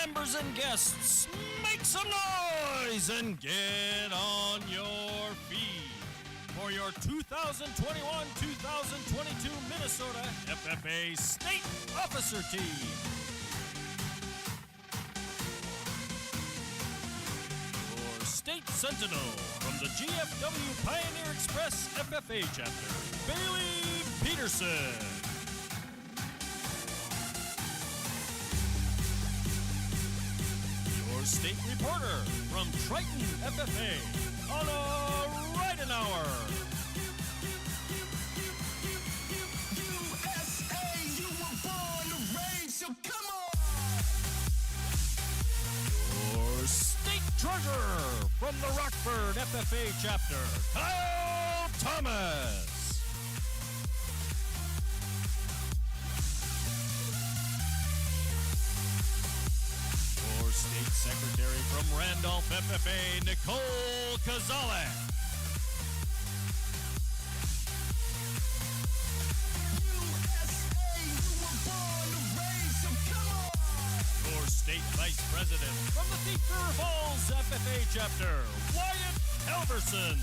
members and guests, make some noise and get on your feet for your 2021-2022 Minnesota FFA State Officer Team. Your State Sentinel from the GFW Pioneer Express FFA chapter, Baleigh Peterson. State reporter from Triton FFA, Ridenour. USA, you were born to reign, so come on! Your state treasurer from the Rockford FFA chapter, Kyle Thomas. State Secretary from Randolph FFA, Nicole Koziolek. USA, you were born to reign, so come on! Your State Vice President from the Thief River Falls FFA chapter, Wyatt Halvorson.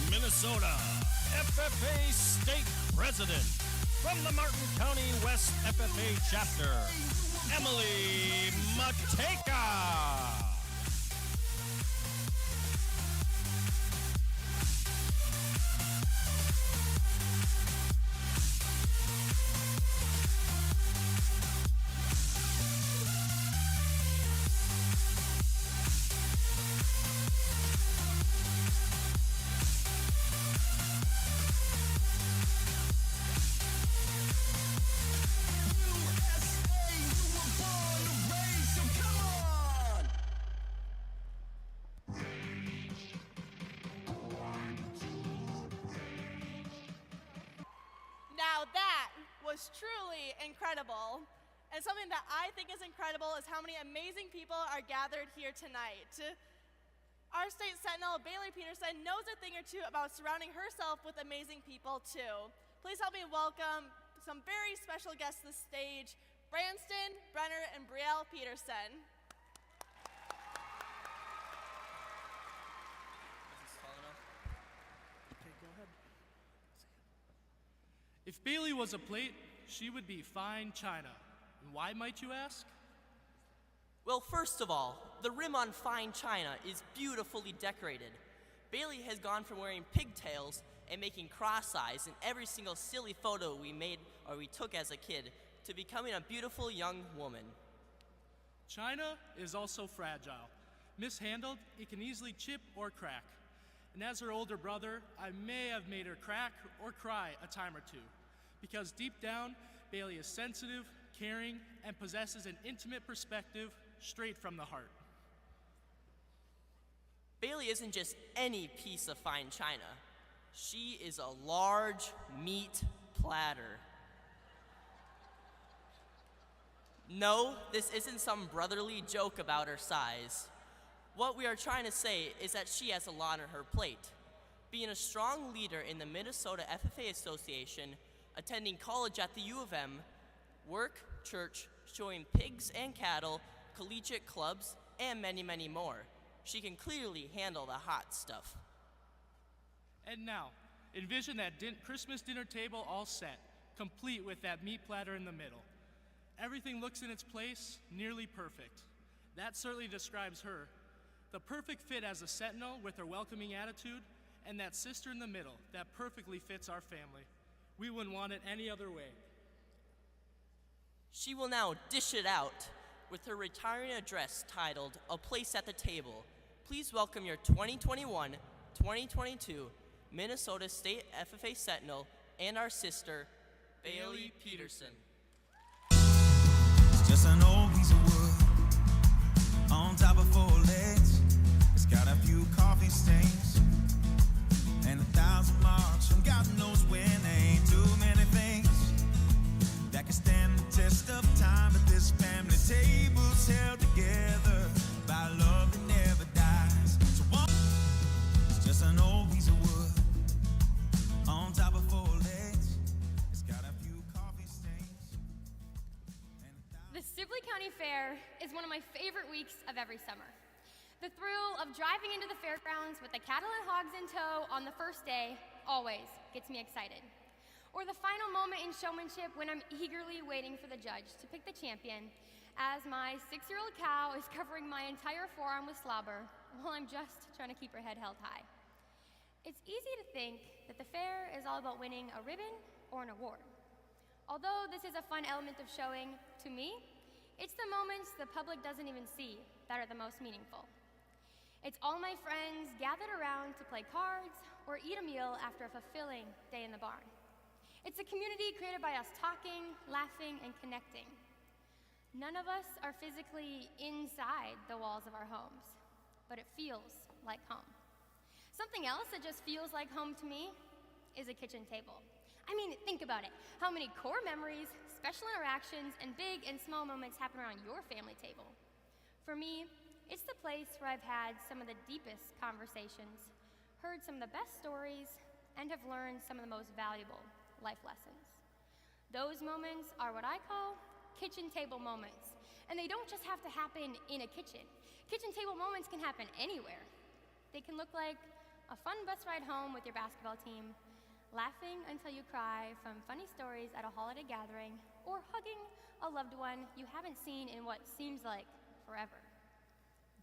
Minnesota FFA State President from the Martin County West FFA chapter, Emily Matejka. Now that was truly incredible. And something that I think is incredible is how many amazing people are gathered here tonight. Our State Sentinel, Baleigh Peterson, knows a thing or two about surrounding herself with amazing people too. Please help me welcome some very special guests to the stage, Branston, Brenner, and Brielle Peterson. If Baleigh was a plate, she would be fine china. And why, might you ask? Well, first of all, the rim on fine china is beautifully decorated. Baleigh has gone from wearing pigtails and making cross eyes in every single silly photo we made or we took as a kid to becoming a beautiful young woman. China is also fragile. Mishandled, it can easily chip or crack. And as her older brother, I may have made her crack or cry a time or two. Because deep down, Baleigh is sensitive, caring, and possesses an intimate perspective straight from the heart. Baleigh isn't just any piece of fine china. She is a large meat platter. No, this isn't some brotherly joke about her size. What we are trying to say is that she has a lot on her plate. Being a strong leader in the Minnesota FFA Association, attending college at the U of M, work, church, showing pigs and cattle, collegiate clubs, and many, many more. She can clearly handle the hot stuff. And now, envision that Christmas dinner table all set, complete with that meat platter in the middle. Everything looks in its place, nearly perfect. That certainly describes her. The perfect fit as a sentinel with her welcoming attitude, and that sister in the middle that perfectly fits our family. We wouldn't want it any other way. She will now dish it out with her retiring address titled, A Place at the Table. Please welcome your 2021-2022 Minnesota State FFA Sentinel and our sister, Baleigh Peterson. It's just an old piece of wood on top of 4 legs. It's got a few coffee stains and 1,000 marks from God knows when. Ain't too many things that can stand the test of time, but this family table's held together by love and fair is one of my favorite weeks of every summer. The thrill of driving into the fairgrounds with the cattle and hogs in tow on the first day always gets me excited. Or the final moment in showmanship when I'm eagerly waiting for the judge to pick the champion as my 6-year-old cow is covering my entire forearm with slobber while I'm just trying to keep her head held high. It's easy to think that the fair is all about winning a ribbon or an award. Although this is a fun element of showing, to me, it's the moments the public doesn't even see that are the most meaningful. It's all my friends gathered around to play cards or eat a meal after a fulfilling day in the barn. It's a community created by us talking, laughing, and connecting. None of us are physically inside the walls of our homes, but it feels like home. Something else that just feels like home to me is a kitchen table. I mean, think about it. How many core memories, special interactions, and big and small moments happen around your family table? For me, it's the place where I've had some of the deepest conversations, heard some of the best stories, and have learned some of the most valuable life lessons. Those moments are what I call kitchen table moments, and they don't just have to happen in a kitchen. Kitchen table moments can happen anywhere. They can look like a fun bus ride home with your basketball team, laughing until you cry from funny stories at a holiday gathering, or hugging a loved one you haven't seen in what seems like forever.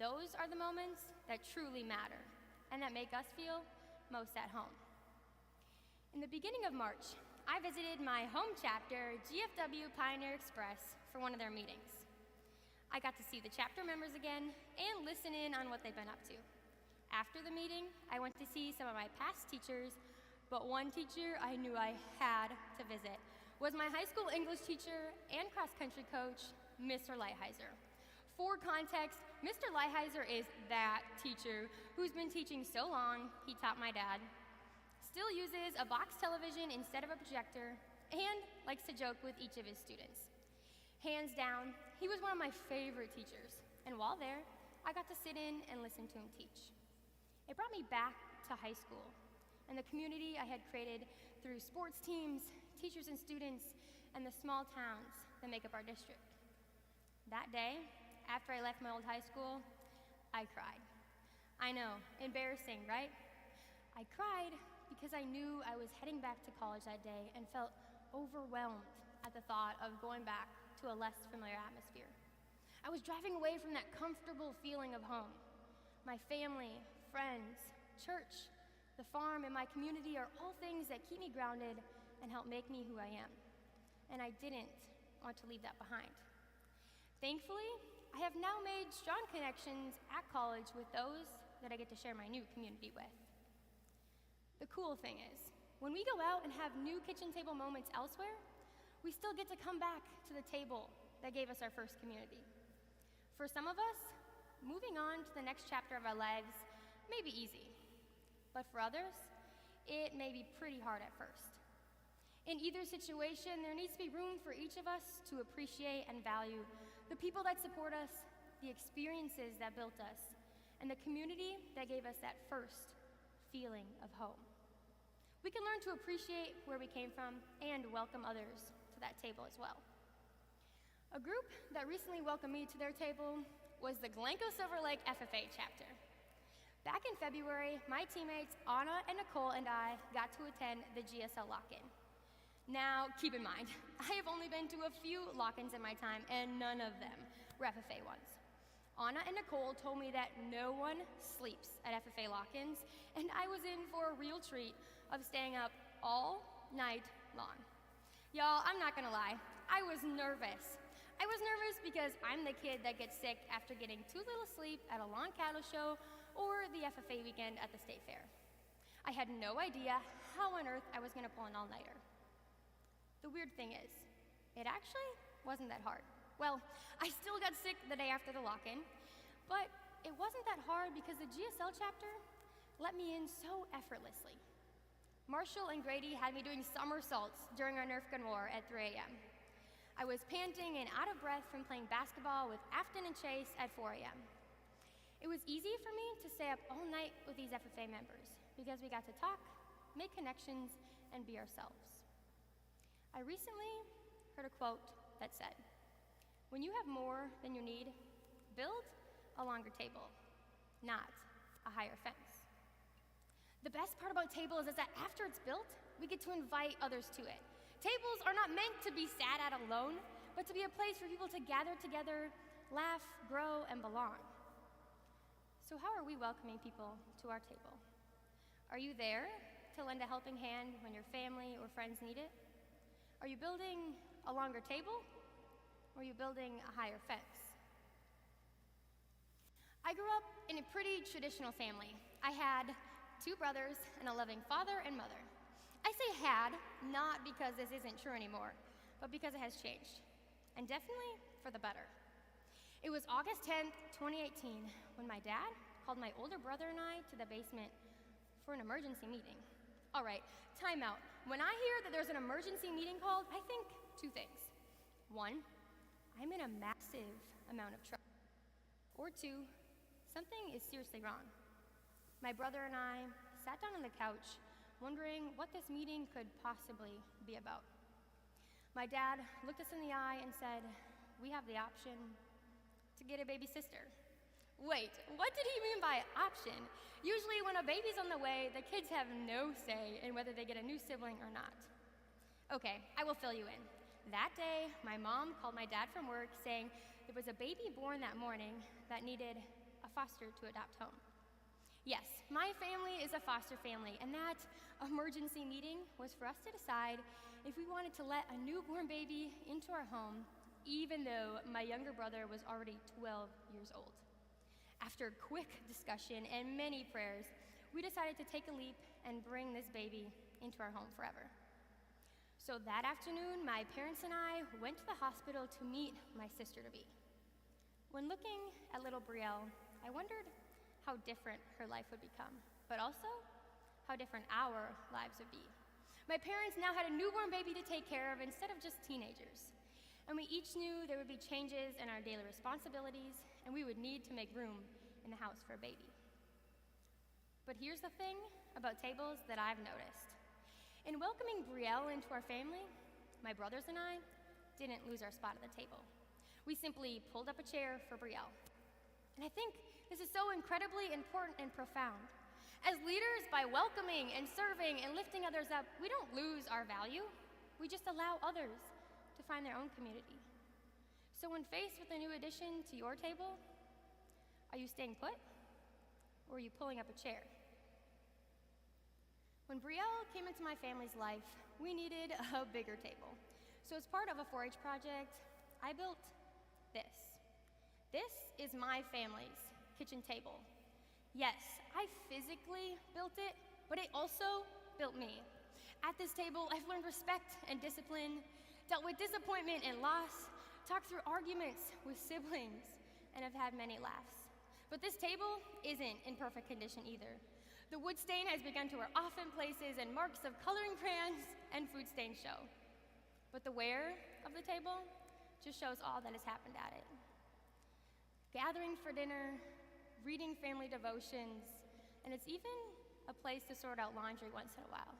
Those are the moments that truly matter and that make us feel most at home. In the beginning of March, I visited my home chapter, GFW Pioneer Express, for one of their meetings. I got to see the chapter members again and listen in on what they've been up to. After the meeting, I went to see some of my past teachers, but one teacher I knew I had to visit was my high school English teacher and cross-country coach, Mr. Lighthizer. For context, Mr. Lighthizer is that teacher who's been teaching so long he taught my dad, still uses a box television instead of a projector, and likes to joke with each of his students. Hands down, he was one of my favorite teachers, and while there, I got to sit in and listen to him teach. It brought me back to high school and the community I had created through sports teams, teachers and students, and the small towns that make up our district. That day, after I left my old high school, I cried. I know, embarrassing, right? I cried because I knew I was heading back to college that day and felt overwhelmed at the thought of going back to a less familiar atmosphere. I was driving away from that comfortable feeling of home. My family, friends, church, the farm, and my community are all things that keep me grounded and help make me who I am. And I didn't want to leave that behind. Thankfully, I have now made strong connections at college with those that I get to share my new community with. The cool thing is, when we go out and have new kitchen table moments elsewhere, we still get to come back to the table that gave us our first community. For some of us, moving on to the next chapter of our lives may be easy, but for others, it may be pretty hard at first. In either situation, there needs to be room for each of us to appreciate and value the people that support us, the experiences that built us, and the community that gave us that first feeling of home. We can learn to appreciate where we came from and welcome others to that table as well. A group that recently welcomed me to their table was the Glencoe Silver Lake FFA chapter. Back in February, my teammates Anna and Nicole and I got to attend the GSL lock-in. Now, keep in mind, I have only been to a few lock-ins in my time, and none of them were FFA ones. Anna and Nicole told me that no one sleeps at FFA lock-ins, and I was in for a real treat of staying up all night long. Y'all, I'm not gonna lie, I was nervous. I was nervous because I'm the kid that gets sick after getting too little sleep at a lawn cattle show or the FFA weekend at the state fair. I had no idea how on earth I was gonna pull an all-nighter. The weird thing is, it actually wasn't that hard. Well, I still got sick the day after the lock-in, but it wasn't that hard because the GSL chapter let me in so effortlessly. Marshall and Grady had me doing somersaults during our Nerf gun war at 3 a.m. I was panting and out of breath from playing basketball with Afton and Chase at 4 a.m. It was easy for me to stay up all night with these FFA members because we got to talk, make connections, and be ourselves. I recently heard a quote that said, When you have more than you need, build a longer table, not a higher fence. The best part about tables is that after it's built, we get to invite others to it. Tables are not meant to be sat at alone, but to be a place for people to gather together, laugh, grow, and belong. So how are we welcoming people to our table? Are you there to lend a helping hand when your family or friends need it? Are you building a longer table, or are you building a higher fence? I grew up in a pretty traditional family. I had 2 brothers and a loving father and mother. I say had, not because this isn't true anymore, but because it has changed, and definitely for the better. It was August 10th, 2018, when my dad called my older brother and I to the basement for an emergency meeting. All right, time out. When I hear that there's an emergency meeting called, I think 2 things. 1, I'm in a massive amount of trouble. Or 2, something is seriously wrong. My brother and I sat down on the couch, wondering what this meeting could possibly be about. My dad looked us in the eye and said, "We have the option to get a baby sister." Wait, what did he mean by option? Usually when a baby's on the way, the kids have no say in whether they get a new sibling or not. Okay, I will fill you in. That day, my mom called my dad from work saying there was a baby born that morning that needed a foster to adopt home. Yes, my family is a foster family, and that emergency meeting was for us to decide if we wanted to let a newborn baby into our home, even though my younger brother was already 12 years old. After quick discussion and many prayers, we decided to take a leap and bring this baby into our home forever. So that afternoon, my parents and I went to the hospital to meet my sister-to-be. When looking at little Brielle, I wondered how different her life would become, but also how different our lives would be. My parents now had a newborn baby to take care of instead of just teenagers. And we each knew there would be changes in our daily responsibilities, and we would need to make room in the house for a baby. But here's the thing about tables that I've noticed. In welcoming Brielle into our family, my brothers and I didn't lose our spot at the table. We simply pulled up a chair for Brielle. And I think this is so incredibly important and profound. As leaders, by welcoming and serving and lifting others up, we don't lose our value. We just allow others to find their own community. So when faced with a new addition to your table, are you staying put, or are you pulling up a chair? When Brielle came into my family's life, we needed a bigger table. So as part of a 4-H project, I built this. This is my family's kitchen table. Yes, I physically built it, but it also built me. At this table, I've learned respect and discipline, dealt with disappointment and loss, talked through arguments with siblings, and have had many laughs. But this table isn't in perfect condition either. The wood stain has begun to wear off in places, and marks of coloring crayons and food stains show. But the wear of the table just shows all that has happened at it. Gathering for dinner, reading family devotions, and it's even a place to sort out laundry once in a while.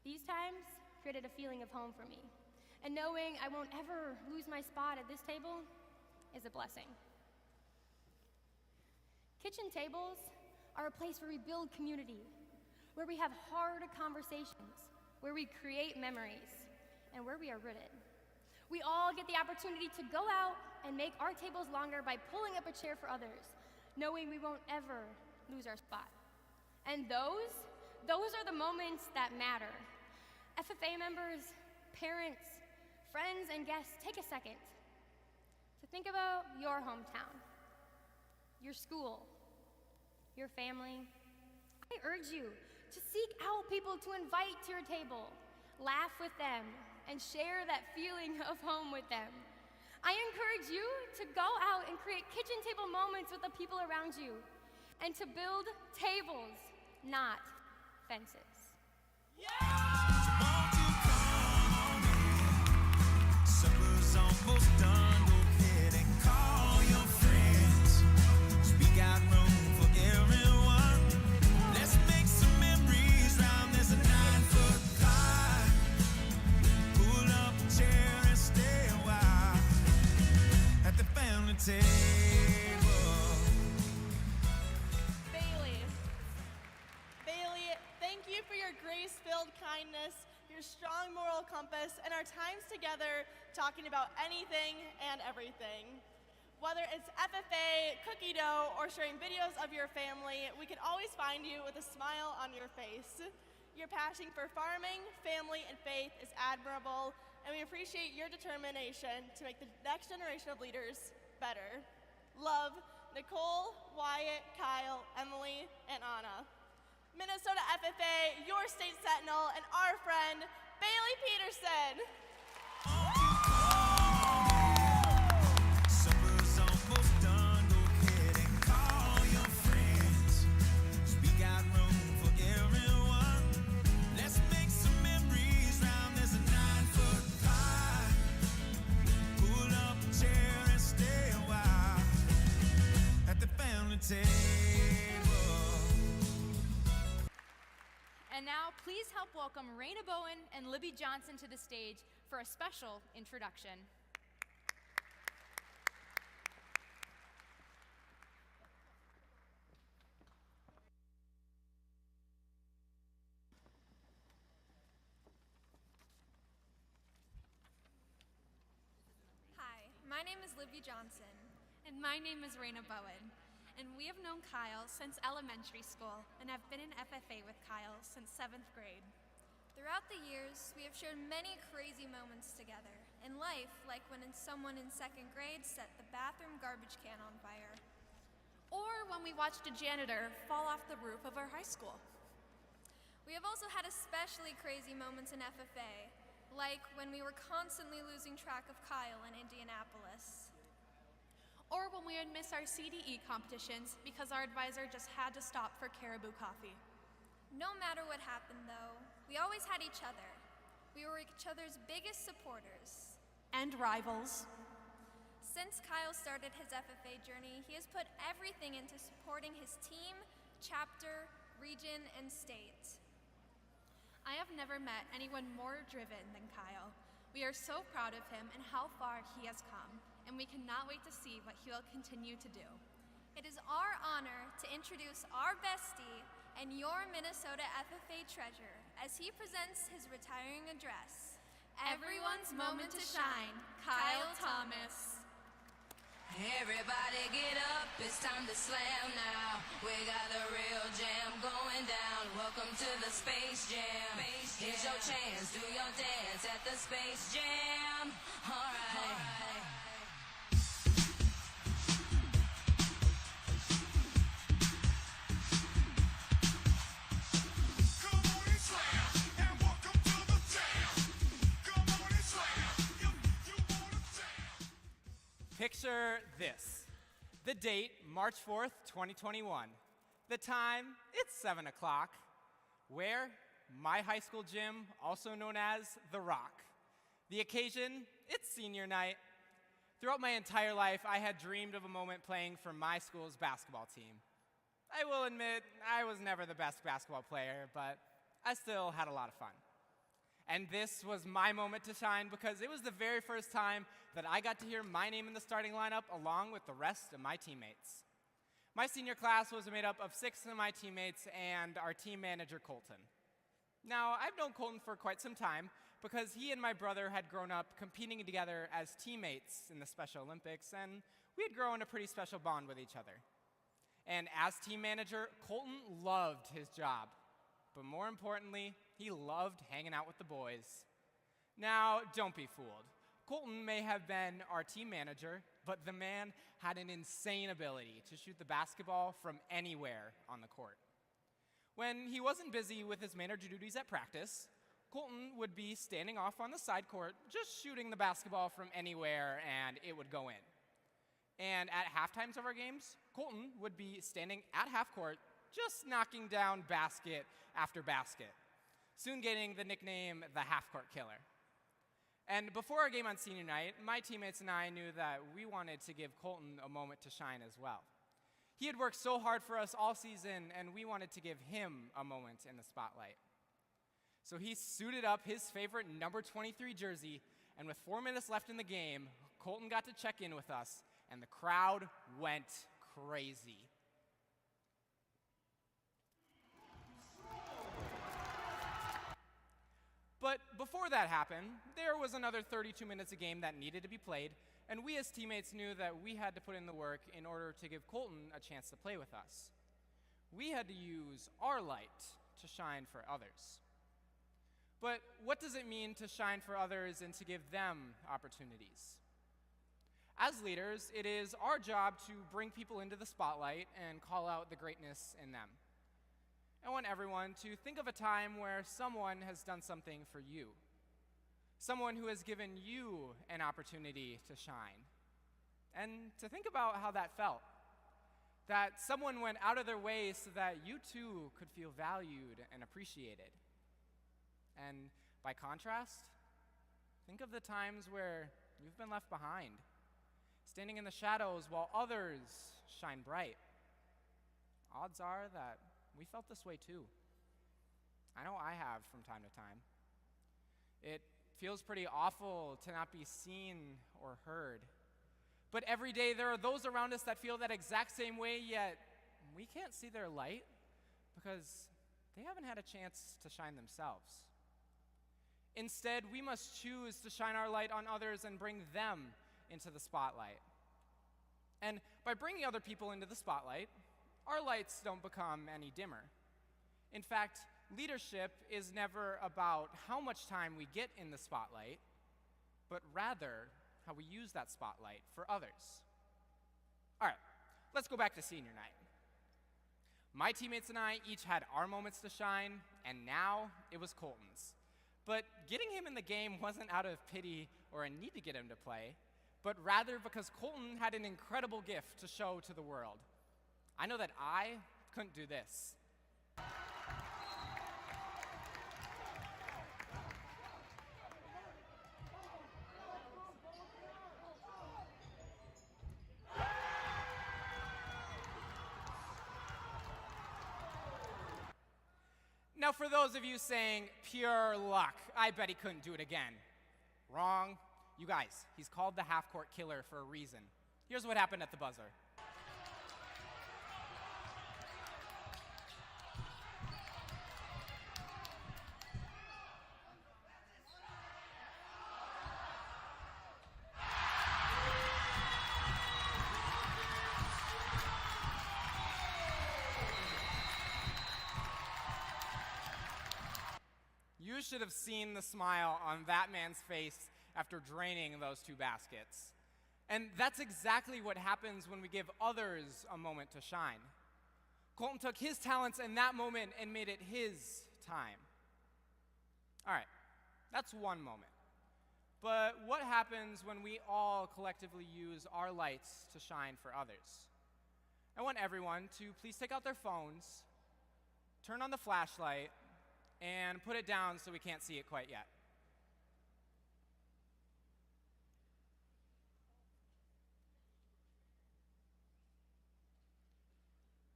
These times created a feeling of home for me, and knowing I won't ever lose my spot at this table is a blessing. Kitchen tables are a place where we build community, where we have hard conversations, where we create memories, and where we are rooted. We all get the opportunity to go out and make our tables longer by pulling up a chair for others, knowing we won't ever lose our spot. And those are the moments that matter. FFA members, parents, friends, and guests, take a second to think about your hometown, your school, your family. I urge you to seek out people to invite to your table, laugh with them, and share that feeling of home with them. I encourage you to go out and create kitchen table moments with the people around you, and to build tables, not fences. Supper's almost done. Go ahead and call your friends. 'Cause we got room for everyone. Let's make some memories round this 9-foot clock. Pull up a chair and stay a while. you for your grace-filled kindness, your strong moral compass, and our times together talking about anything and everything. Whether it's FFA, cookie dough, or sharing videos of your family, we can always find you with a smile on your face. Your passion for farming, family, and faith is admirable, and we appreciate your determination to make the next generation of leaders better. Love, Nicole, Wyatt, Kyle, Emily, and Anna. Minnesota FFA, your state sentinel, and our friend, Baleigh Peterson. Supper's almost done, go ahead and call your friends. We got room for everyone. Let's make some memories round this 9-foot pie. Pull up a chair and stay a while at the family table. And now, please help welcome Raina Bowen and Libby Johnson to the stage for a special introduction. Hi, my name is Libby Johnson. And my name is Raina Bowen. And we have known Kyle since elementary school and have been in FFA with Kyle since 7th grade. Throughout the years, we have shared many crazy moments together in life, like when someone in 2nd grade set the bathroom garbage can on fire. Or when we watched a janitor fall off the roof of our high school. We have also had especially crazy moments in FFA, like when we were constantly losing track of Kyle in Indianapolis. Or when we would miss our CDE competitions because our advisor just had to stop for caribou coffee. No matter what happened, though, we always had each other. We were each other's biggest supporters. And rivals. Since Kyle started his FFA journey, he has put everything into supporting his team, chapter, region, and state. I have never met anyone more driven than Kyle. We are so proud of him and how far he has come, and we cannot wait to see what he will continue to do. It is our honor to introduce our bestie and your Minnesota FFA treasure as he presents his retiring address. Everyone's moment to shine, Kyle Thomas. Everybody get up, it's time to slam now. We got the real jam going down. Welcome to the Space Jam. Here's your chance, do your dance at the Space Jam. All right. Picture this. The date, March 4th, 2021. The time, it's 7 o'clock. Where? My high school gym, also known as The Rock. The occasion, it's senior night. Throughout my entire life, I had dreamed of a moment playing for my school's basketball team. I will admit, I was never the best basketball player, but I still had a lot of fun. And this was my moment to shine because it was the very first time that I got to hear my name in the starting lineup along with the rest of my teammates. My senior class was made up of 6 of my teammates and our team manager, Colton. Now, I've known Colton for quite some time because he and my brother had grown up competing together as teammates in the Special Olympics, and we had grown a pretty special bond with each other. And as team manager, Colton loved his job. But more importantly, he loved hanging out with the boys. Now, don't be fooled. Colton may have been our team manager, but the man had an insane ability to shoot the basketball from anywhere on the court. When he wasn't busy with his manager duties at practice, Colton would be standing off on the side court, just shooting the basketball from anywhere, and it would go in. And at halftimes of our games, Colton would be standing at half court, just knocking down basket after basket, soon getting the nickname the half-court killer. And before our game on senior night, my teammates and I knew that we wanted to give Colton a moment to shine as well. He had worked so hard for us all season, and we wanted to give him a moment in the spotlight. So he suited up his favorite number 23 jersey, and with 4 minutes left in the game, Colton got to check in with us, and the crowd went crazy. before that happened, there was another 32 minutes of game that needed to be played, and we as teammates knew that we had to put in the work in order to give Colton a chance to play with us. We had to use our light to shine for others. But what does it mean to shine for others and to give them opportunities? As leaders, it is our job to bring people into the spotlight and call out the greatness in them. I want everyone to think of a time where someone has done something for you. Someone who has given you an opportunity to shine. And to think about how that felt. That someone went out of their way so that you too could feel valued and appreciated. And by contrast, think of the times where you've been left behind, standing in the shadows while others shine bright. Odds are that we felt this way too. I know I have from time to time. It feels pretty awful to not be seen or heard. But every day there are those around us that feel that exact same way, yet we can't see their light because they haven't had a chance to shine themselves. Instead, we must choose to shine our light on others and bring them into the spotlight. And by bringing other people into the spotlight, our lights don't become any dimmer. In fact, leadership is never about how much time we get in the spotlight, but rather how we use that spotlight for others. All right, let's go back to senior night. My teammates and I each had our moments to shine, and now it was Colton's. But getting him in the game wasn't out of pity or a need to get him to play, but rather because Colton had an incredible gift to show to the world. I know that I couldn't do this. Now, for those of you saying, pure luck, I bet he couldn't do it again. Wrong. You guys, he's called the half-court killer for a reason. Here's what happened at the buzzer. You should have seen the smile on that man's face after draining those two baskets. And that's exactly what happens when we give others a moment to shine. Colton took his talents in that moment and made it his time. All right, that's one moment. But what happens when we all collectively use our lights to shine for others? I want everyone to please take out their phones, turn on the flashlight, and put it down so we can't see it quite yet.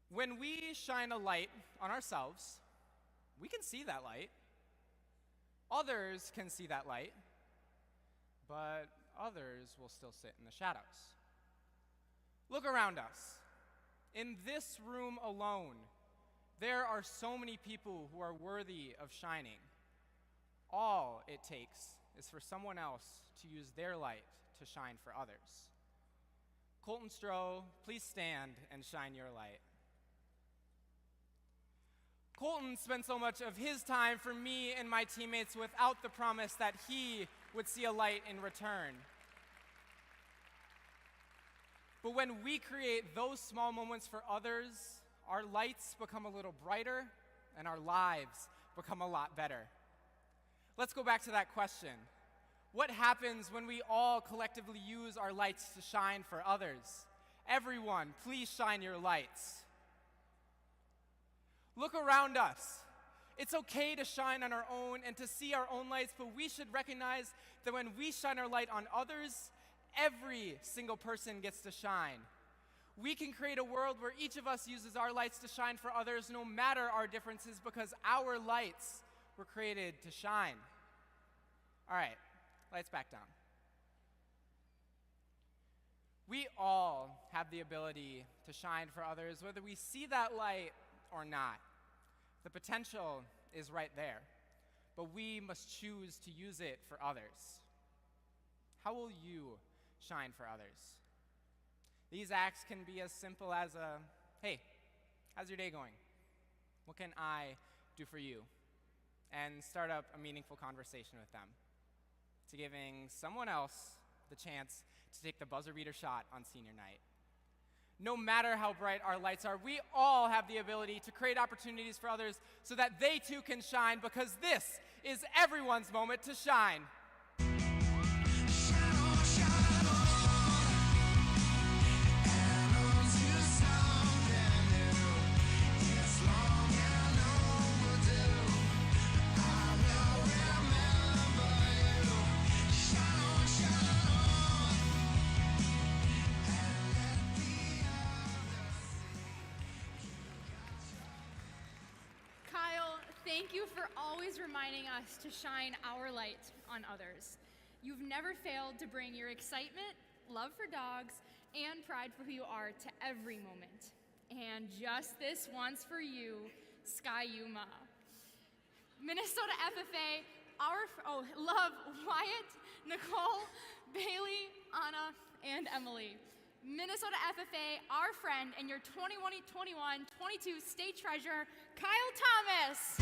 When we shine a light on ourselves, we can see that light. Others can see that light, but others will still sit in the shadows. Look around us. In this room alone, there are so many people who are worthy of shining. All it takes is for someone else to use their light to shine for others. Colton Stroh, please stand and shine your light. Colton spent so much of his time for me and my teammates without the promise that he would see a light in return. But when we create those small moments for others, our lights become a little brighter and our lives become a lot better. Let's go back to that question. What happens when we all collectively use our lights to shine for others? Everyone, please shine your lights. Look around us. It's okay to shine on our own and to see our own lights, but we should recognize that when we shine our light on others, every single person gets to shine. We can create a world where each of us uses our lights to shine for others no matter our differences because our lights were created to shine. All right, lights back down. We all have the ability to shine for others, whether we see that light or not. The potential is right there. but we must choose to use it for others. How will you shine for others? These acts can be as simple as a, hey, how's your day going? What can I do for you? And start up a meaningful conversation with them, to giving someone else the chance to take the buzzer beater shot on senior night. No matter how bright our lights are, we all have the ability to create opportunities for others so that they too can shine, because this is everyone's moment to shine. Thank you for always reminding us to shine our light on others. You've never failed to bring your excitement, love for dogs, and pride for who you are to every moment. And just this once for you, Sky Yuma. Minnesota FFA, love Wyatt, Nicole, Baleigh, Anna, and Emily. Minnesota FFA, our friend, and your 2021-22 state treasurer, Kyle Thomas.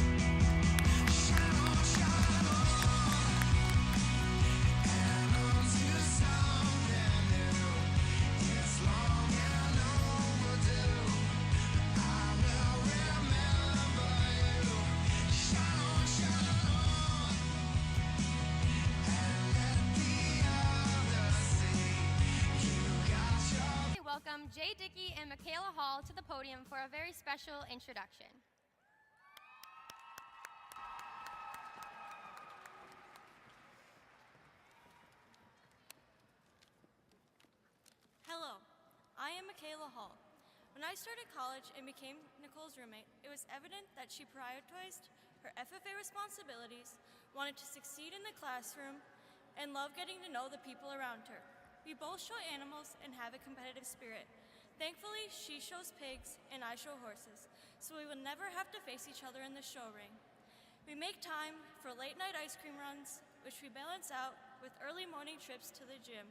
Welcome Jay Dickey and Michaela Hall to the podium for a very special introduction. Hello, I am Michaela Hall. When I started college and became Nicole's roommate, it was evident that she prioritized her FFA responsibilities, wanted to succeed in the classroom, and loved getting to know the people around her. We both show animals and have a competitive spirit. Thankfully, she shows pigs and I show horses, so we will never have to face each other in the show ring. We make time for late-night ice cream runs, which we balance out with early morning trips to the gym.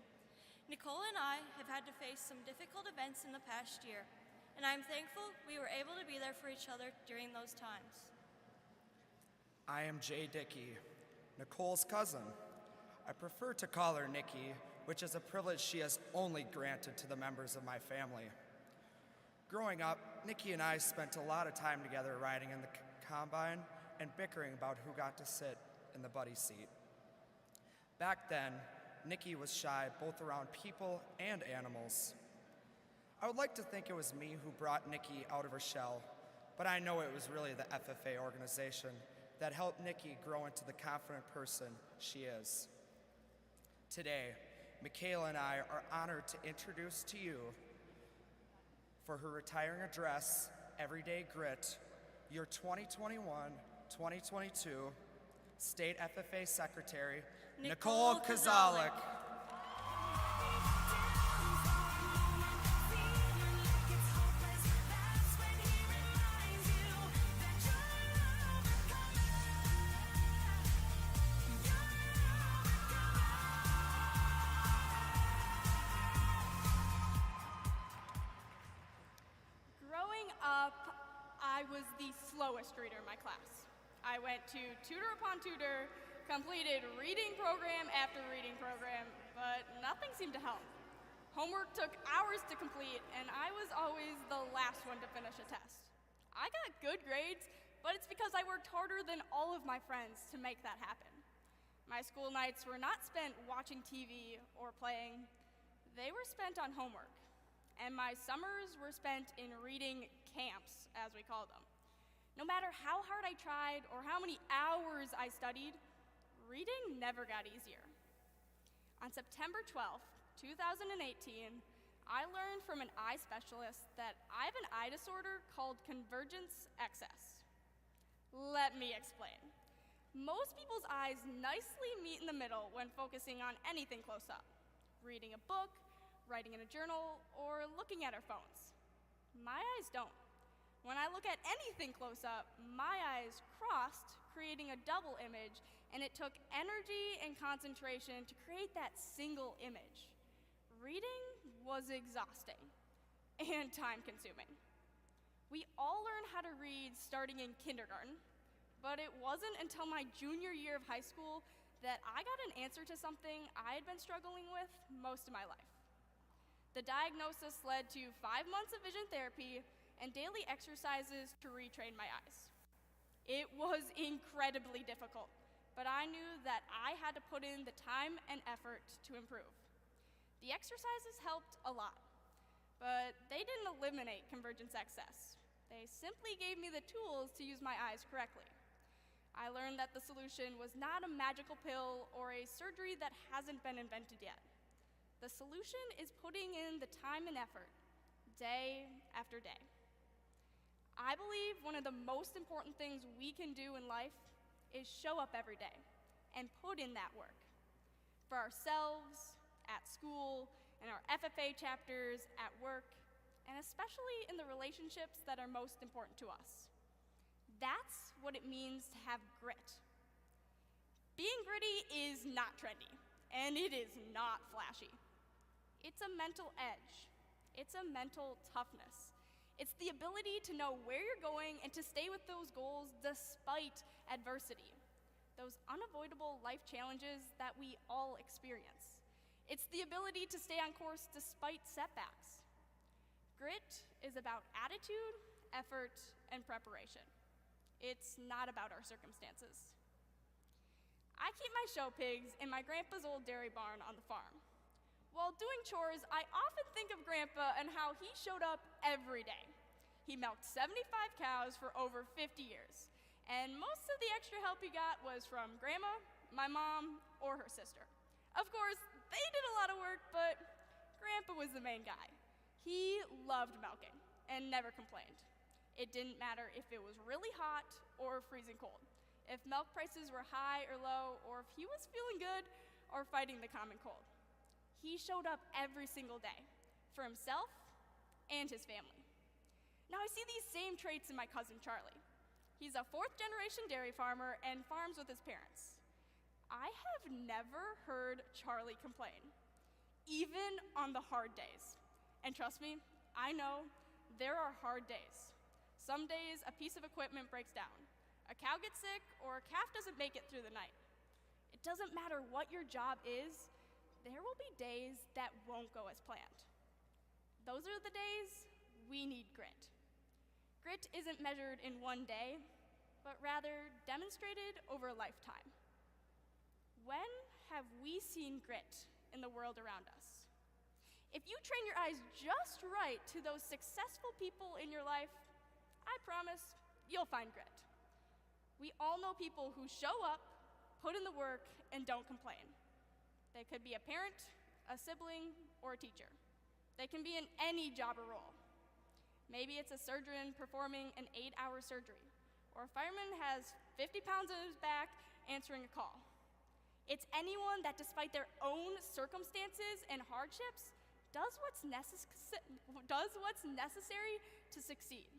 Nicole and I have had to face some difficult events in the past year, and I'm thankful we were able to be there for each other during those times. I am Jay Dickey, Nicole's cousin. I prefer to call her Nikki, which is a privilege she has only granted to the members of my family. Growing up, Nikki and I spent a lot of time together riding in the combine and bickering about who got to sit in the buddy seat. Back then, Nikki was shy both around people and animals. I would like to think it was me who brought Nikki out of her shell, but I know it was really the FFA organization that helped Nikki grow into the confident person she is. Today, Michaela and I are honored to introduce to you, for her retiring address, Everyday Grit, your 2021-2022 State FFA Secretary, Nicole Koziolek. I was the slowest reader in my class. I went to tutor upon tutor, completed reading program after reading program, but nothing seemed to help. Homework took hours to complete, and I was always the last one to finish a test. I got good grades, but it's because I worked harder than all of my friends to make that happen. My school nights were not spent watching TV or playing. They were spent on homework. And my summers were spent in reading camps, as we call them. No matter how hard I tried or how many hours I studied, reading never got easier. On September 12th, 2018, I learned from an eye specialist that I have an eye disorder called convergence excess. Let me explain. Most people's eyes nicely meet in the middle when focusing on anything close up, reading a book, writing in a journal, or looking at our phones. My eyes don't. When I look at anything close up, my eyes creating a double image, and it took energy and concentration to create that single image. Reading was exhausting and time-consuming. We all learned how to read starting in kindergarten, but it wasn't until my junior year of high school that I got an answer to something I had been struggling with most of my life. The diagnosis led to 5 months of vision therapy and daily exercises to retrain my eyes. It was incredibly difficult, but I knew that I had to put in the time and effort to improve. The exercises helped a lot, but they didn't eliminate convergence excess. They simply gave me the tools to use my eyes correctly. I learned that the solution was not a magical pill or a surgery that hasn't been invented yet. The solution is putting in the time and effort, day after day. I believe one of the most important things we can do in life is show up every day and put in that work. For ourselves, at school, in our FFA chapters, at work, and especially in the relationships that are most important to us. That's what it means to have grit. Being gritty is not trendy, and it is not flashy. It's a mental edge. It's a mental toughness. It's the ability to know where you're going and to stay with those goals despite adversity, those unavoidable life challenges that we all experience. It's the ability to stay on course despite setbacks. Grit is about attitude, effort, and preparation. It's not about our circumstances. I keep my show pigs in my grandpa's old dairy barn on the farm. While doing chores, I often think of Grandpa and how he showed up every day. He milked 75 cows for over 50 years, and most of the extra help he got was from Grandma, my mom, or her sister. Of course, they did a lot of work, but Grandpa was the main guy. He loved milking and never complained. It didn't matter if it was really hot or freezing cold, if milk prices were high or low, or if he was feeling good or fighting the common cold. He showed up every single day for himself and his family. Now I see these same traits in my cousin Charlie. He's a 4th-generation dairy farmer and farms with his parents. I have never heard Charlie complain, even on the hard days. And trust me, I know there are hard days. Some days a piece of equipment breaks down, a cow gets sick, or a calf doesn't make it through the night. It doesn't matter what your job is, there will be days that won't go as planned. Those are the days we need grit. Grit isn't measured in one day, but rather demonstrated over a lifetime. When have we seen grit in the world around us? If you train your eyes just right to those successful people in your life, I promise you'll find grit. We all know people who show up, put in the work, and don't complain. They could be a parent, a sibling, or a teacher. They can be in any job or role. Maybe it's a surgeon performing an 8-hour surgery, or a fireman has 50 pounds on his back answering a call. It's anyone that, despite their own circumstances and hardships, does what's necessary to succeed.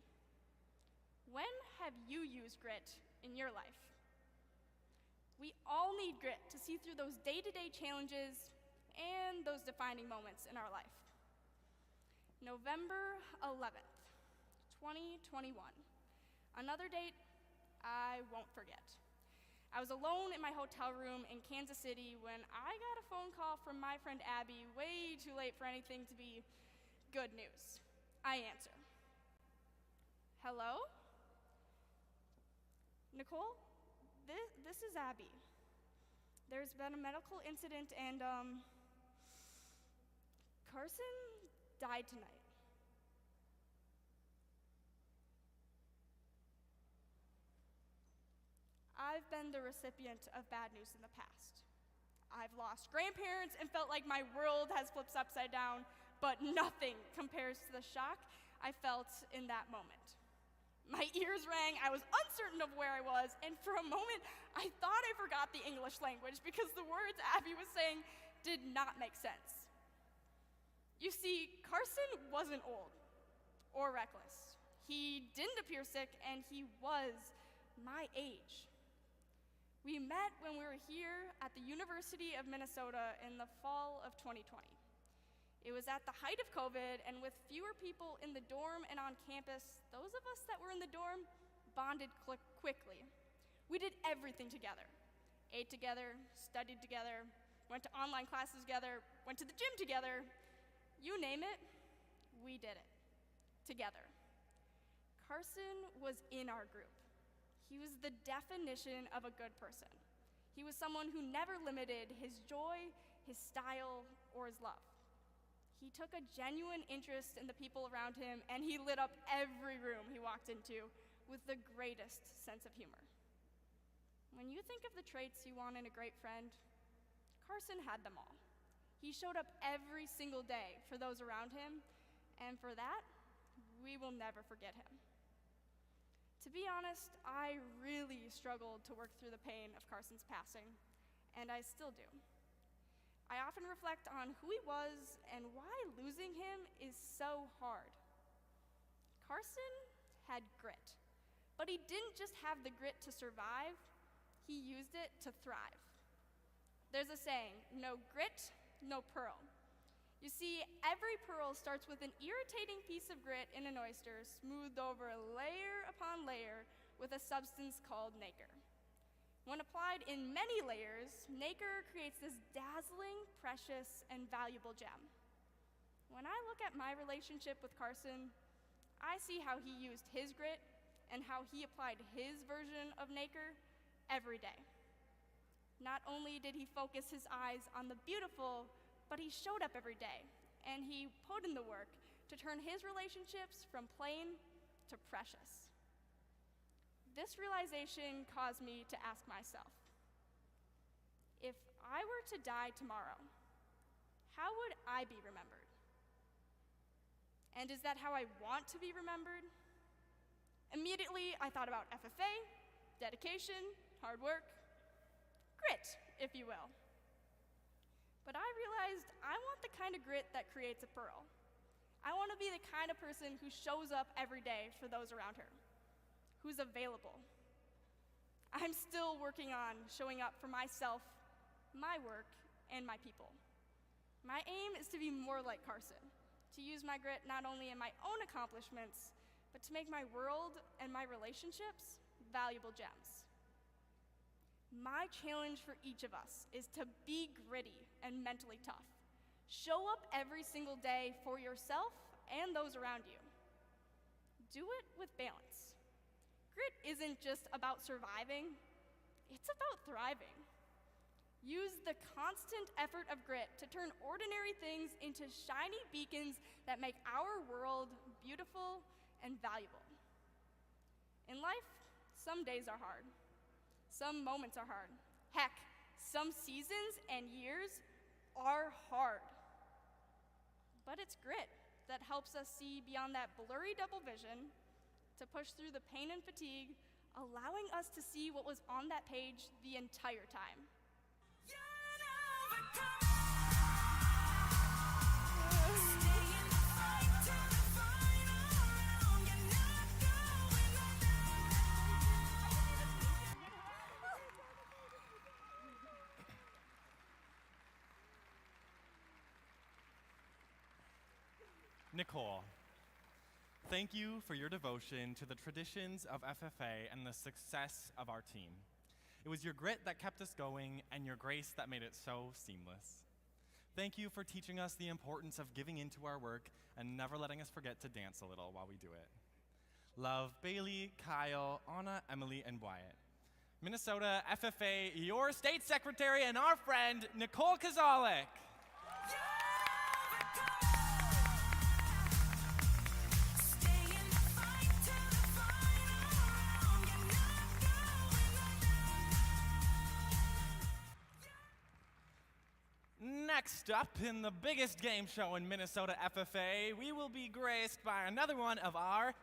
When have you used grit in your life? We all need grit to see through those day-to-day challenges and those defining moments in our life. November 11th, 2021. Another date I won't forget. I was alone in my hotel room in Kansas City when I got a phone call from my friend Abby way too late for anything to be good news. I answer. Hello? Nicole? This is Abby. There's been a medical incident and, Carson died tonight. I've been the recipient of bad news in the past. I've lost grandparents and felt like my world has flipped upside down, but nothing compares to the shock I felt in that moment. My ears rang, I was uncertain of where I was, and for a moment, I thought I forgot the English language because the words Abby was saying did not make sense. You see, Carson wasn't old or reckless. He didn't appear sick, and he was my age. met when we were here at the University of Minnesota in the fall of 2020. It was at the height of COVID, and with fewer people in the dorm and on campus, those of us that were in the dorm bonded quickly. We did everything together. Ate together, studied together, went to online classes together, went to the gym together. You name it, we did it. Together. Carson was in our group. He was the definition of a good person. He was someone who never limited his joy, his style, or his love. He took a genuine interest in the people around him, and he lit up every room he walked into with the greatest sense of humor. When you think of the traits you want in a great friend, Carson had them all. He showed up every single day for those around him, and for that, we will never forget him. To be honest, I really struggled to work through the pain of Carson's passing, and I still do. I often reflect on who he was and why losing him is so hard. Carson had grit, but he didn't just have the grit to survive, he used it to thrive. There's a saying, no grit, no pearl. You see, every pearl starts with an irritating piece of grit in an oyster, smoothed over layer upon layer with a substance called nacre. When applied in many layers, nacre creates this dazzling, precious, and valuable gem. When I look at my relationship with Carson, I see how he used his grit and how he applied his version of nacre every day. Not only did he focus his eyes on the beautiful, but he showed up every day, and he put in the work to turn his relationships from plain to precious. This realization caused me to ask myself, if I were to die tomorrow, how would I be remembered? And is that how I want to be remembered? Immediately, I thought about FFA, dedication, hard work, grit, if you will. But I realized I want the kind of grit that creates a pearl. I want to be the kind of person who shows up every day for those around her, who's available. I'm still working on showing up for myself, my work, and my people. My aim is to be more like Carson, to use my grit not only in my own accomplishments, but to make my world and my relationships valuable gems. My challenge for each of us is to be gritty and mentally tough. Show up every single day for yourself and those around you. Do it with balance. Grit isn't just about surviving, it's about thriving. Use the constant effort of grit to turn ordinary things into shiny beacons that make our world beautiful and valuable. In life, some days are hard. Some moments are hard. Heck, some seasons and years are hard. But it's grit that helps us see beyond that blurry double vision, to push through the pain and fatigue, allowing us to see what was on that page the entire time. Nicole, thank you for your devotion to the traditions of FFA and the success of our team. It was your grit that kept us going and your grace that made it so seamless. Thank you for teaching us the importance of giving into our work and never letting us forget to dance a little while we do it. Love, Baleigh, Kyle, Anna, Emily, and Wyatt. Minnesota FFA, your state secretary and our friend, Nicole Koziolek. Next up, in the biggest game show in Minnesota FFA, we will be graced by another one of our...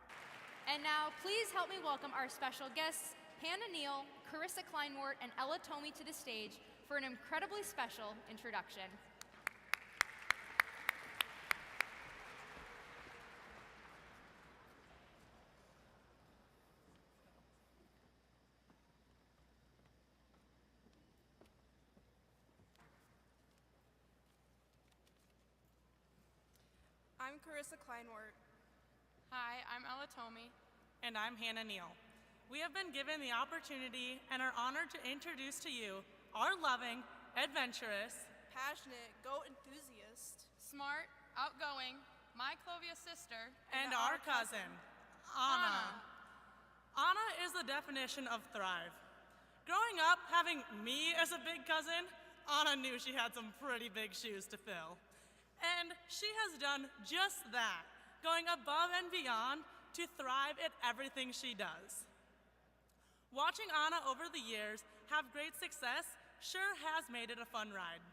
And now, please help me welcome our special guests, Hannah Neal, Carissa Kleinwort, and Ella Tomey to the stage for an incredibly special introduction. I'm Carissa Kleinwort. Hi, I'm Ella Tomey. And I'm Hannah Neal. We have been given the opportunity and are honored to introduce to you our loving, adventurous, passionate goat enthusiast, smart, outgoing, my Clovia sister, and our cousin, Anna. Anna is the definition of thrive. Growing up, having me as a big cousin, Anna knew she had some pretty big shoes to fill. And she has done just that, going above and beyond to thrive at everything she does. Watching Anna over the years have great success sure has made it a fun ride.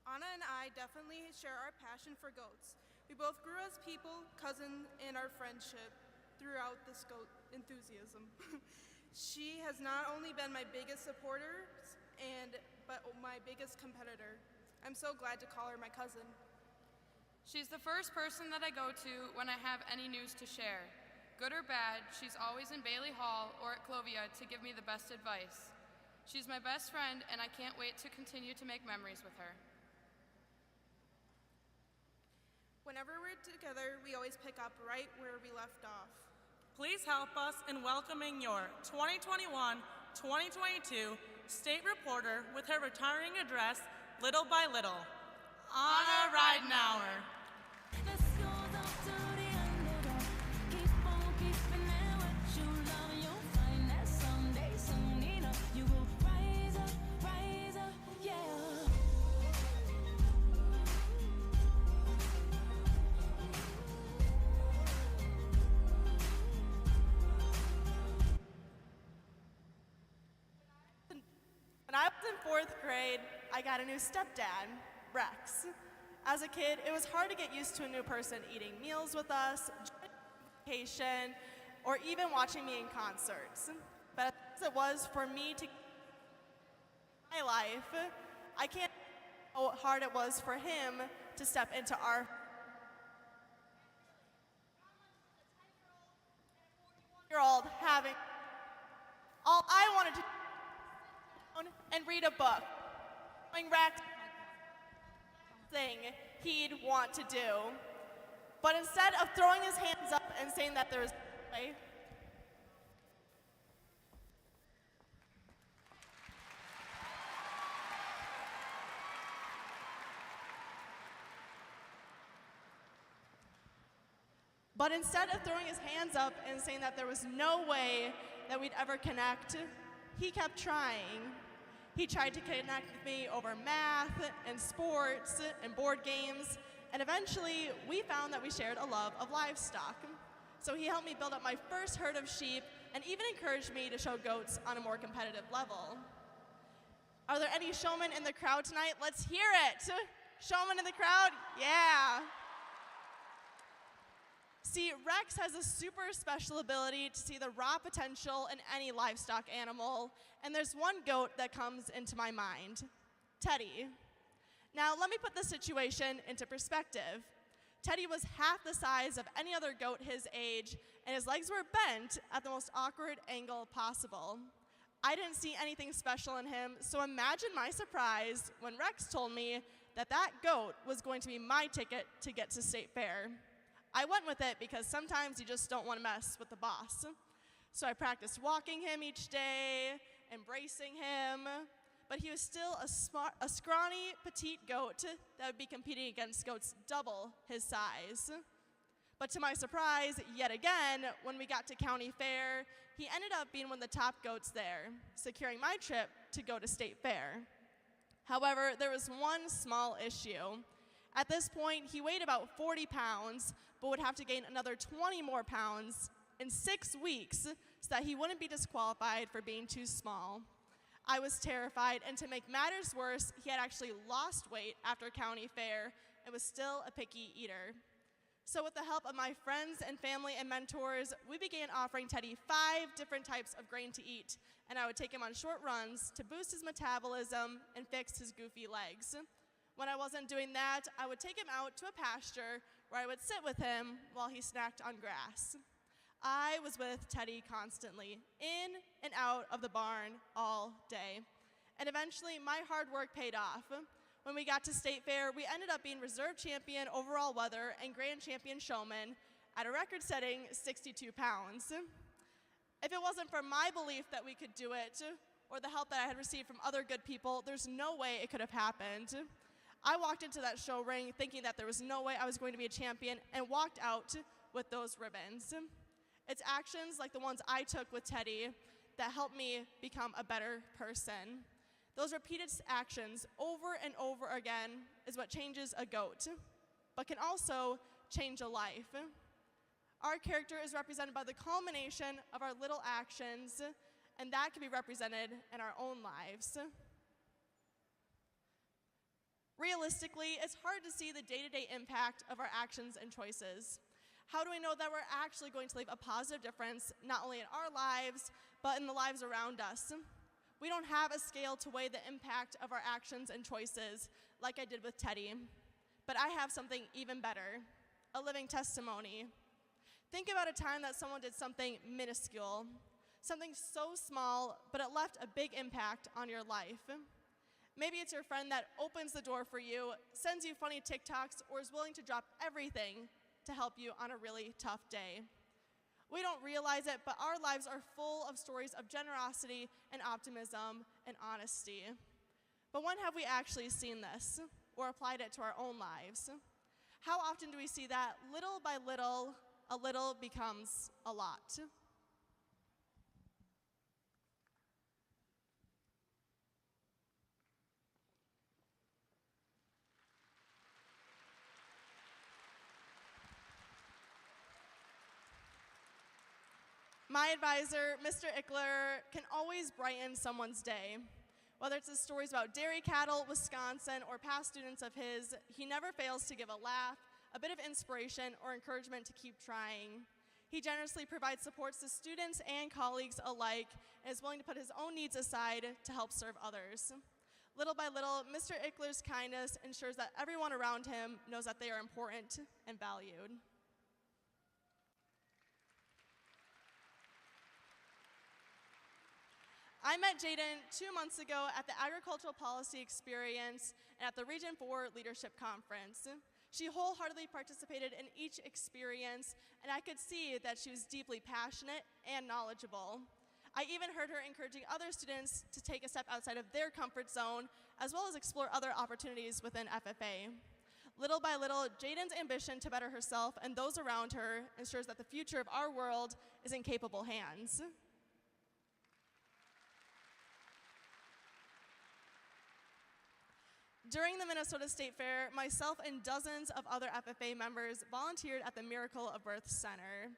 Anna and I definitely share our passion for goats. We both grew as people, cousins, in our friendship throughout this goat enthusiasm. She has not only been my biggest supporter, but my biggest competitor. I'm so glad to call her my cousin. She's the first person that I go to when I have any news to share. Good or bad, she's always in Baleigh Hall or at Clovia to give me the best advice. She's my best friend, and I can't wait to continue to make memories with her. Whenever we're together, we always pick up right where we left off. Please help us in welcoming your 2021-2022 State Reporter with her retiring address, Little by Little, Anna Ridenour. When I was in 4th grade, I got a new stepdad, Rex. As a kid, it was hard to get used to a new person eating meals with us, vacation, or even watching me in concerts. But as it was for me to my life, I can't know how hard it was for him to step into our year-old having all I wanted to do and read a book, doing Rex thing he'd want to do. But instead of throwing his hands up and saying that there was no way, that we'd ever connect, he kept trying. He tried to connect with me over math and sports and board games, and eventually we found that we shared a love of livestock. So he helped me build up my first herd of sheep and even encouraged me to show goats on a more competitive level. Are there any showmen in the crowd tonight? Let's hear it. Showmen in the crowd? Yeah. See, Rex has a super special ability to see the raw potential in any livestock animal, and there's one goat that comes into my mind, Teddy. Now, let me put the situation into perspective. Teddy was half the size of any other goat his age, and his legs were bent at the most awkward angle possible. I didn't see anything special in him, so imagine my surprise when Rex told me that that goat was going to be my ticket to get to State Fair. I went with it because sometimes you just don't want to mess with the boss. So I practiced walking him each day, embracing him, but he was still a scrawny, petite goat that would be competing against goats double his size. But to my surprise, yet again, when we got to county fair, he ended up being one of the top goats there, securing my trip to go to State Fair. However, there was one small issue. At this point, he weighed about 40 pounds, but would have to gain another 20 more pounds in 6 weeks so that he wouldn't be disqualified for being too small. I was terrified, and to make matters worse, he had actually lost weight after county fair and was still a picky eater. So with the help of my friends and family and mentors, we began offering Teddy 5 different types of grain to eat, and I would take him on short runs to boost his metabolism and fix his goofy legs. When I wasn't doing that, I would take him out to a pasture where I would sit with him while he snacked on grass. I was with Teddy constantly, in and out of the barn all day. And eventually, my hard work paid off. When we got to state fair, we ended up being reserve champion overall weather and grand champion showman at a record-setting 62 pounds. If it wasn't for my belief that we could do it, or the help that I had received from other good people, there's no way it could have happened. I walked into that show ring thinking that there was no way I was going to be a champion and walked out with those ribbons. It's actions like the ones I took with Teddy that helped me become a better person. Those repeated actions over and over again is what changes a goat, but can also change a life. Our character is represented by the culmination of our little actions, and that can be represented in our own lives. Realistically, it's hard to see the day-to-day impact of our actions and choices. How do we know that we're actually going to leave a positive difference, not only in our lives, but in the lives around us? We don't have a scale to weigh the impact of our actions and choices like I did with Teddy, but I have something even better, a living testimony. Think about a time that someone did something minuscule, something so small, but it left a big impact on your life. Maybe it's your friend that opens the door for you, sends you funny TikToks, or is willing to drop everything to help you on a really tough day. We don't realize it, but our lives are full of stories of generosity and optimism and honesty. But when have we actually seen this or applied it to our own lives? How often do we see that little by little, a little becomes a lot? My advisor, Mr. Ickler, can always brighten someone's day. Whether it's his stories about dairy cattle, Wisconsin, or past students of his, he never fails to give a laugh, a bit of inspiration, or encouragement to keep trying. He generously provides supports to students and colleagues alike and is willing to put his own needs aside to help serve others. Little by little, Mr. Ickler's kindness ensures that everyone around him knows that they are important and valued. I met Jaden 2 months ago at the Agricultural Policy Experience and at the Region 4 Leadership Conference. She wholeheartedly participated in each experience, and I could see that she was deeply passionate and knowledgeable. I even heard her encouraging other students to take a step outside of their comfort zone, as well as explore other opportunities within FFA. Little by little, Jaden's ambition to better herself and those around her ensures that the future of our world is in capable hands. During the Minnesota State Fair, myself and dozens of other FFA members volunteered at the Miracle of Birth Center.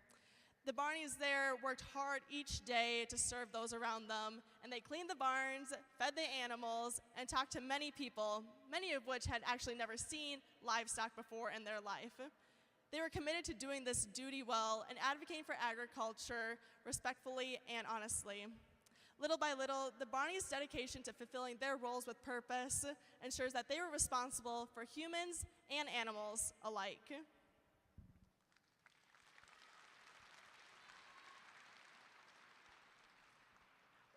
The Barneys there worked hard each day to serve those around them, and they cleaned the barns, fed the animals, and talked to many people, many of which had actually never seen livestock before in their life. They were committed to doing this duty well and advocating for agriculture respectfully and honestly. Little by little, the Barneys' dedication to fulfilling their roles with purpose ensures that they were responsible for humans and animals alike.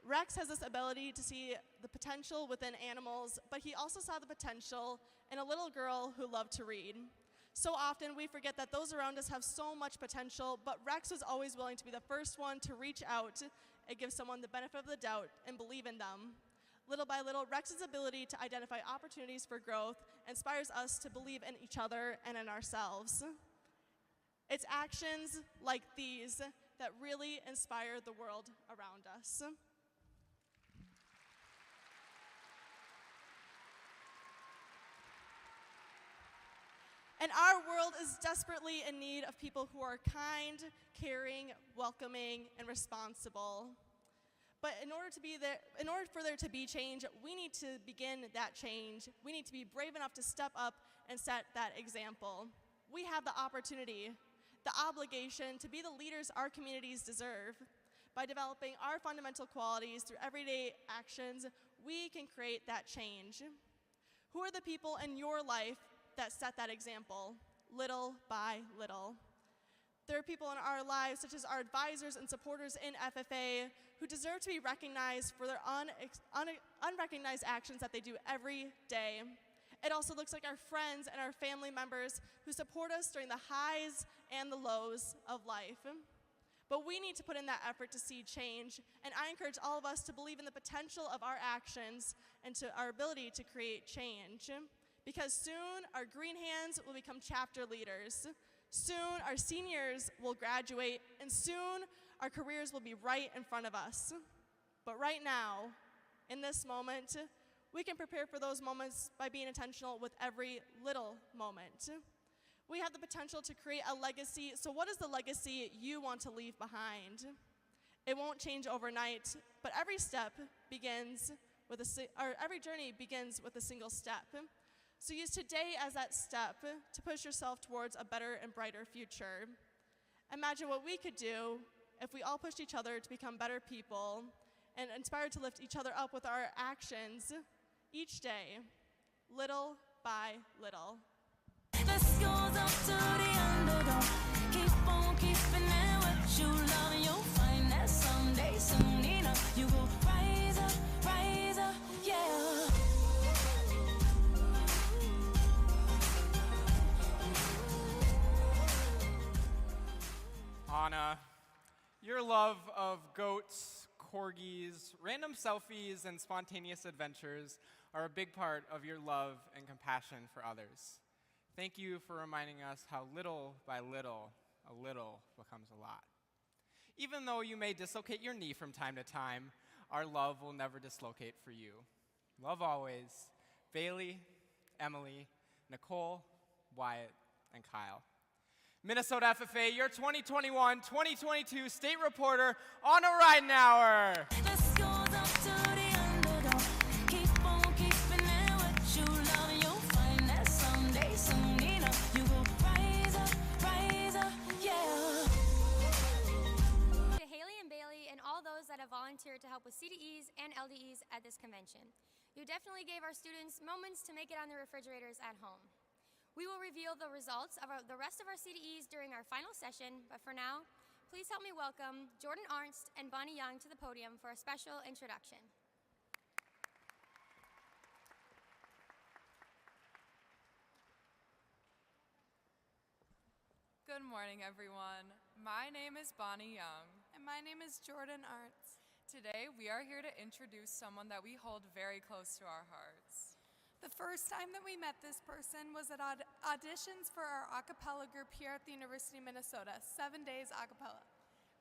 Rex has this ability to see the potential within animals, but he also saw the potential in a little girl who loved to read. So often we forget that those around us have so much potential, but Rex was always willing to be the first one to reach out and give someone the benefit of the doubt and believe in them. Little by little, Rex's ability to identify opportunities for growth inspires us to believe in each other and in ourselves. It's actions like these that really inspire the world around us. And our world is desperately in need of people who are kind, caring, welcoming, and responsible. But in order for there to be change, we need to begin that change. We need to be brave enough to step up and set that example. We have the opportunity, the obligation to be the leaders our communities deserve. By developing our fundamental qualities through everyday actions, we can create that change. Who are the people in your life that set that example, little by little? There are people in our lives, such as our advisors and supporters in FFA, who deserve to be recognized for their unrecognized actions that they do every day. It also looks like our friends and our family members who support us during the highs and the lows of life. But we need to put in that effort to see change, and I encourage all of us to believe in the potential of our actions and to our ability to create change. Because soon our green hands will become chapter leaders. Soon our seniors will graduate, and soon our careers will be right in front of us. But right now, in this moment, we can prepare for those moments by being intentional with every little moment. We have the potential to create a legacy, so what is the legacy you want to leave behind? It won't change overnight, but every step begins with every journey begins with a single step. So use today as that step to push yourself towards a better and brighter future. Imagine what we could do if we all pushed each other to become better people and inspired to lift each other up with our actions each day, little by little. This goes up to the underdog. Keep on keeping it what you love, and you'll find that someday, soon enough, you will rise up, yeah. Anna, your love of goats, corgis, random selfies, and spontaneous adventures are a big part of your love and compassion for others. Thank you for reminding us how little by little, a little becomes a lot. Even though you may dislocate your knee from time to time, our love will never dislocate for you. Love always, Baleigh, Emily, Nicole, Wyatt, and Kyle. Minnesota FFA, your 2021-2022 state reporter, Anna Ridenour. This goes up to the underdog. Keep on keeping it what you love, and you'll find that someday, soon enough, you will rise up, yeah. To Haley and Baleigh and all those that have volunteered to help with CDEs and LDEs at this convention. You definitely gave our students moments to make it on their refrigerators at home. We will reveal the results of the rest of our CDEs during our final session, but for now, please help me welcome Jordan Arnst and Bonnie Young to the podium for a special introduction. Good morning, everyone. My name is Bonnie Young. And my name is Jordan Arnst. Today, we are here to introduce someone that we hold very close to our hearts. The first time that we met this person was at auditions for our a cappella group here at the University of Minnesota, 7 days a cappella.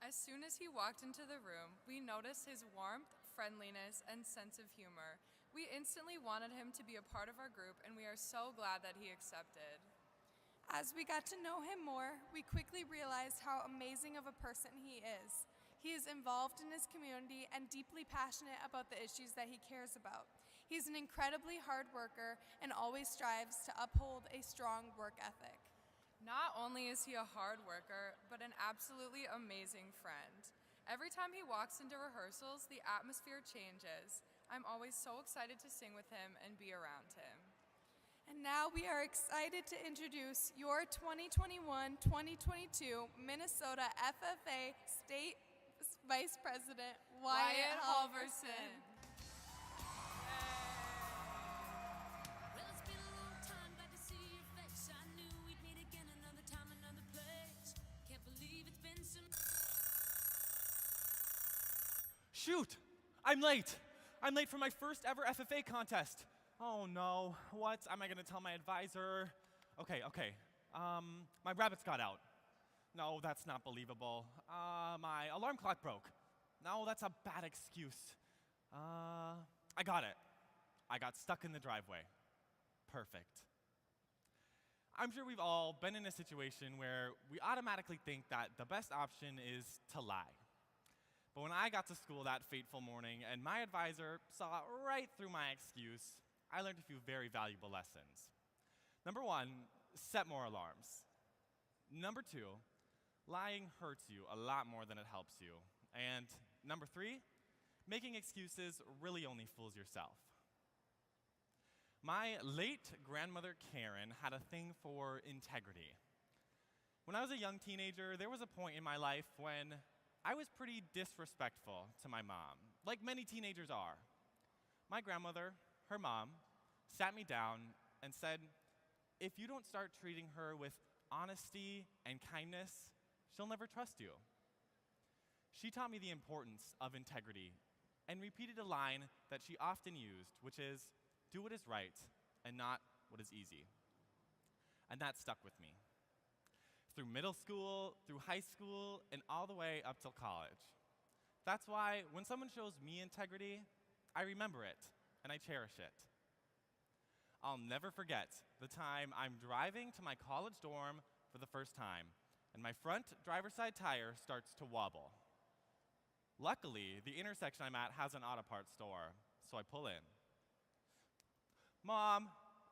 As soon as he walked into the room, we noticed his warmth, friendliness, and sense of humor. We instantly wanted him to be a part of our group, and we are so glad that he accepted. As we got to know him more, we quickly realized how amazing of a person he is. He is involved in his community and deeply passionate about the issues that he cares about. He's an incredibly hard worker and always strives to uphold a strong work ethic. Not only is he a hard worker, but an absolutely amazing friend. Every time he walks into rehearsals, the atmosphere changes. I'm always so excited to sing with him and be around him. And now we are excited to introduce your 2021-2022 Minnesota FFA State Vice President, Wyatt Halvorson. Shoot! I'm late! I'm late for my first ever FFA contest. Oh no, what am I gonna tell my advisor? Okay. My rabbits got out. No, that's not believable. My alarm clock broke. No, that's a bad excuse. I got it. I got stuck in the driveway. Perfect. I'm sure we've all been in a situation where we automatically think that the best option is to lie. But when I got to school that fateful morning and my advisor saw right through my excuse, I learned a few very valuable lessons. Number one, set more alarms. Number two, lying hurts you a lot more than it helps you. And number three, making excuses really only fools yourself. My late grandmother Karen had a thing for integrity. When I was a young teenager, there was a point in my life when I was pretty disrespectful to my mom, like many teenagers are. My grandmother, her mom, sat me down and said, if you don't start treating her with honesty and kindness, she'll never trust you. She taught me the importance of integrity and repeated a line that she often used, which is, do what is right and not what is easy. And that stuck with me. Through middle school, through high school, and all the way up till college. That's why when someone shows me integrity, I remember it and I cherish it. I'll never forget the time I'm driving to my college dorm for the first time, and my front driver's side tire starts to wobble. Luckily, the intersection I'm at has an auto parts store, so I pull in. Mom,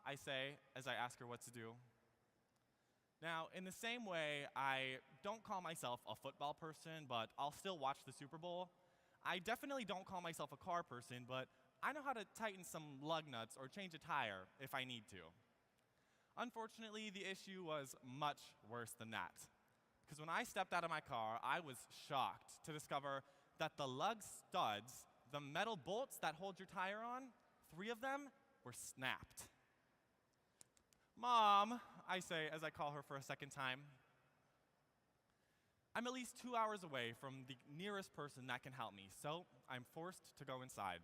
I say as I ask her what to do. Now, in the same way, I don't call myself a football person, but I'll still watch the Super Bowl. I definitely don't call myself a car person, but I know how to tighten some lug nuts or change a tire if I need to. Unfortunately, the issue was much worse than that. Because when I stepped out of my car, I was shocked to discover that the lug studs, the metal bolts that hold your tire on, 3 of them were snapped. Mom, I say as I call her for a second time. I'm at least 2 hours away from the nearest person that can help me, so I'm forced to go inside.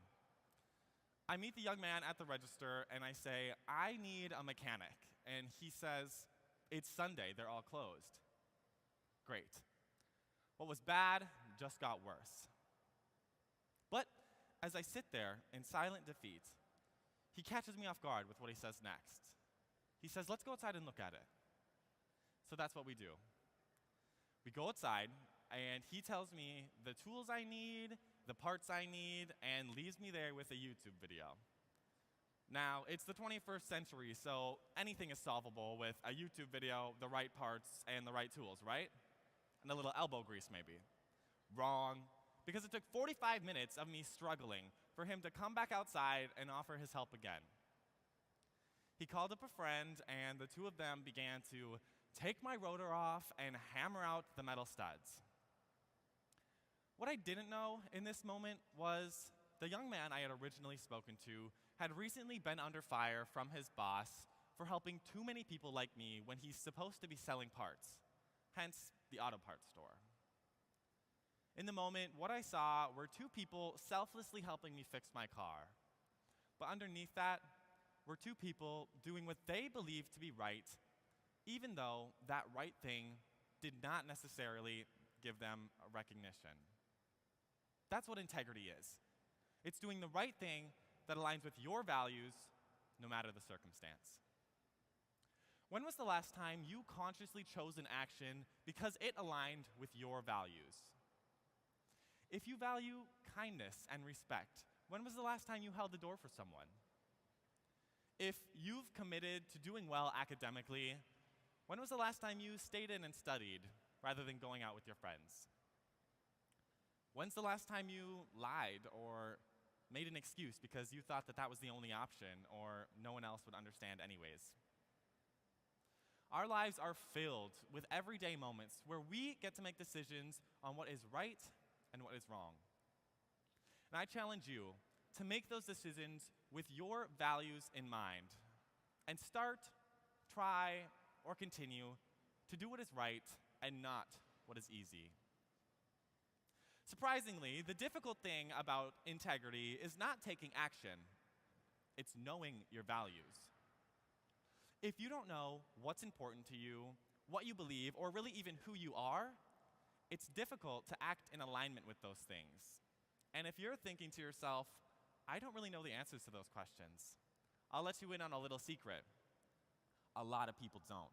I meet the young man at the register and I say, I need a mechanic. And he says, it's Sunday, they're all closed. Great. What was bad just got worse. But as I sit there in silent defeat, he catches me off guard with what he says next. He says, let's go outside and look at it. So that's what we do. We go outside, and he tells me the tools I need, the parts I need, and leaves me there with a YouTube video. Now, it's the 21st century, so anything is solvable with a YouTube video, the right parts, and the right tools, right? And a little elbow grease, maybe. Wrong, because it took 45 minutes of me struggling for him to come back outside and offer his help again. He called up a friend, and the two of them began to take my rotor off and hammer out the metal studs. What I didn't know in this moment was the young man I had originally spoken to had recently been under fire from his boss for helping too many people like me when he's supposed to be selling parts, hence the auto parts store. In the moment, what I saw were 2 people selflessly helping me fix my car. But underneath that were 2 people doing what they believed to be right, even though that right thing did not necessarily give them a recognition. That's what integrity is. It's doing the right thing that aligns with your values, no matter the circumstance. When was the last time you consciously chose an action because it aligned with your values? If you value kindness and respect, when was the last time you held the door for someone? If you've committed to doing well academically, when was the last time you stayed in and studied rather than going out with your friends? When's the last time you lied or made an excuse because you thought that that was the only option or no one else would understand anyways? Our lives are filled with everyday moments where we get to make decisions on what is right and what is wrong. And I challenge you to make those decisions with your values in mind and start, try, or continue to do what is right and not what is easy. Surprisingly, the difficult thing about integrity is not taking action, it's knowing your values. If you don't know what's important to you, what you believe, or really even who you are, it's difficult to act in alignment with those things. And if you're thinking to yourself, I don't really know the answers to those questions, I'll let you in on a little secret. A lot of people don't.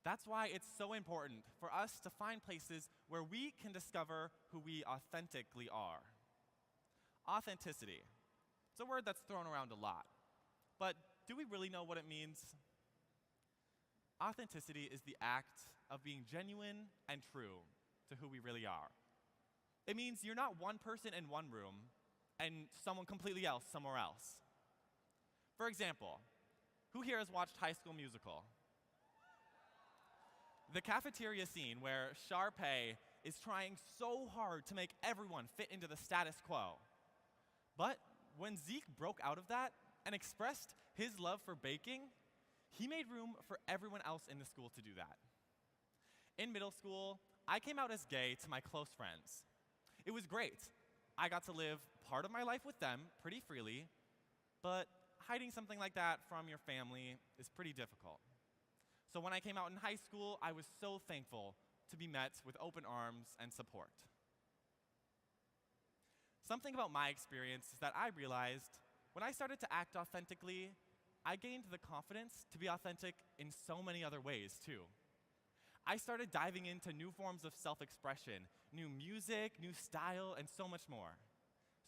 That's why it's so important for us to find places where we can discover who we authentically are. Authenticity. It's a word that's thrown around a lot. But do we really know what it means? Authenticity is the act of being genuine and true to who we really are. It means you're not one person in one room and someone completely else somewhere else. For example, who here has watched High School Musical? The cafeteria scene where Sharpay is trying so hard to make everyone fit into the status quo. But when Zeke broke out of that, and expressed his love for baking, he made room for everyone else in the school to do that. In middle school, I came out as gay to my close friends. It was great. I got to live part of my life with them pretty freely, but hiding something like that from your family is pretty difficult. So when I came out in high school, I was so thankful to be met with open arms and support. Something about my experience is that I realized when I started to act authentically, I gained the confidence to be authentic in so many other ways too. I started diving into new forms of self-expression, new music, new style, and so much more.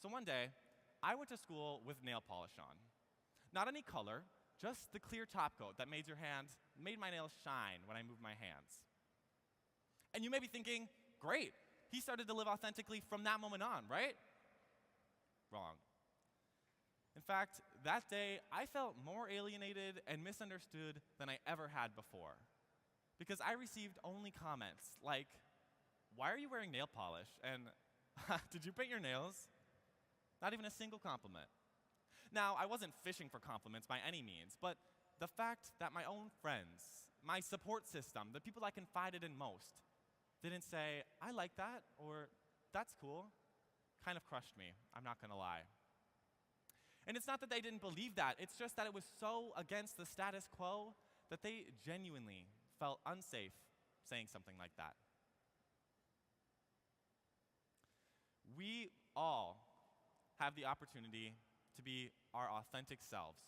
So one day, I went to school with nail polish on. Not any color, just the clear top coat that made my nails shine when I moved my hands. And you may be thinking, great, he started to live authentically from that moment on, right? Wrong. In fact, that day, I felt more alienated and misunderstood than I ever had before. Because I received only comments like, why are you wearing nail polish? And, did you paint your nails? Not even a single compliment. Now, I wasn't fishing for compliments by any means, but the fact that my own friends, my support system, the people I confided in most, didn't say, I like that, or that's cool, kind of crushed me, I'm not gonna lie. And it's not that they didn't believe that, it's just that it was so against the status quo that they genuinely felt unsafe saying something like that. We all have the opportunity to be our authentic selves.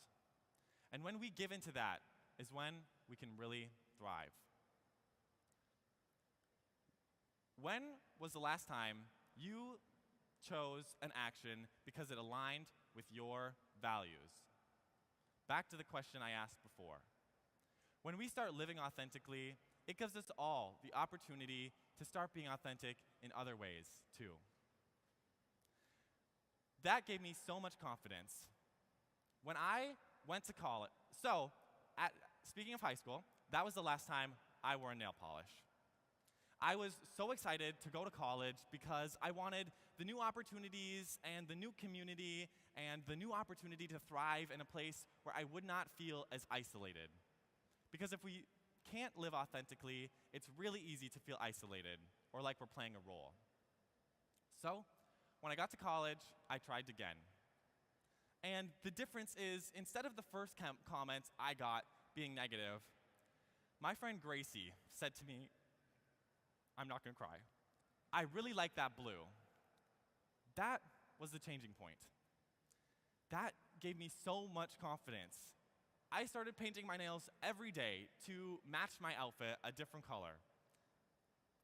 And when we give into that is when we can really thrive. When was the last time you chose an action because it aligned with your values? Back to the question I asked before. When we start living authentically, it gives us all the opportunity to start being authentic in other ways too. That gave me so much confidence. When I went to college, speaking of high school, that was the last time I wore nail polish. I was so excited to go to college because I wanted the new opportunities and the new community and the new opportunity to thrive in a place where I would not feel as isolated. Because if we can't live authentically, it's really easy to feel isolated or like we're playing a role. So, when I got to college, I tried again. And the difference is, instead of the first comments I got being negative, my friend Gracie said to me, I'm not gonna cry, I really like that blue. That was the changing point. That gave me so much confidence. I started painting my nails every day to match my outfit a different color.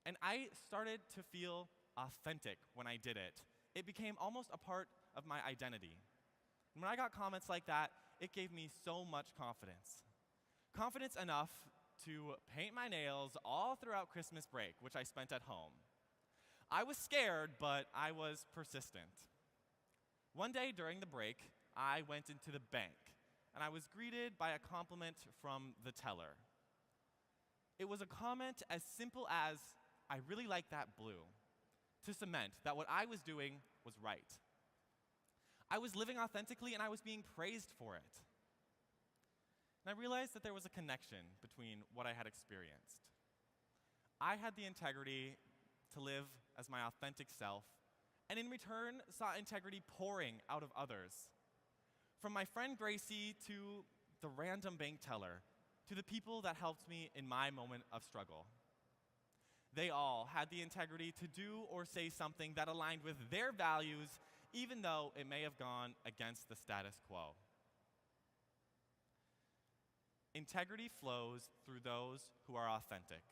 And I started to feel authentic when I did it. It became almost a part of my identity. And when I got comments like that, it gave me so much confidence. Confidence enough to paint my nails all throughout Christmas break, which I spent at home. I was scared, but I was persistent. One day during the break, I went into the bank, and I was greeted by a compliment from the teller. It was a comment as simple as, I really like that blue, to cement that what I was doing was right. I was living authentically, and I was being praised for it. And I realized that there was a connection between what I had experienced. I had the integrity to live as my authentic self, and in return saw integrity pouring out of others. From my friend Gracie to the random bank teller, to the people that helped me in my moment of struggle. They all had the integrity to do or say something that aligned with their values, even though it may have gone against the status quo. Integrity flows through those who are authentic.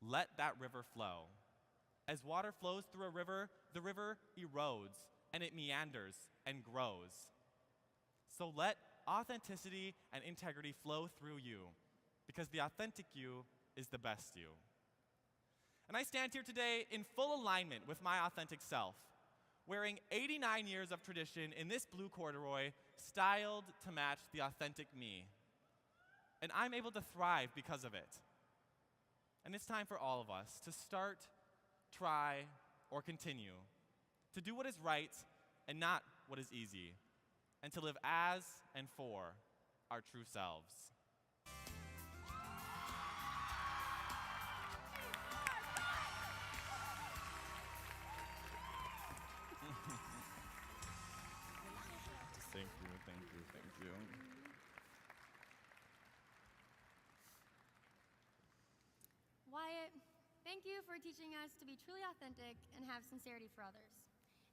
Let that river flow. As water flows through a river, the river erodes, and it meanders and grows. So let authenticity and integrity flow through you, because the authentic you is the best you. And I stand here today in full alignment with my authentic self, wearing 89 years of tradition in this blue corduroy, styled to match the authentic me. And I'm able to thrive because of it. And it's time for all of us to start, try, or continue to do what is right and not what is easy. and to live as and for our true selves. Thank you, thank you, thank you. Wyatt, thank you for teaching us to be truly authentic and have sincerity for others.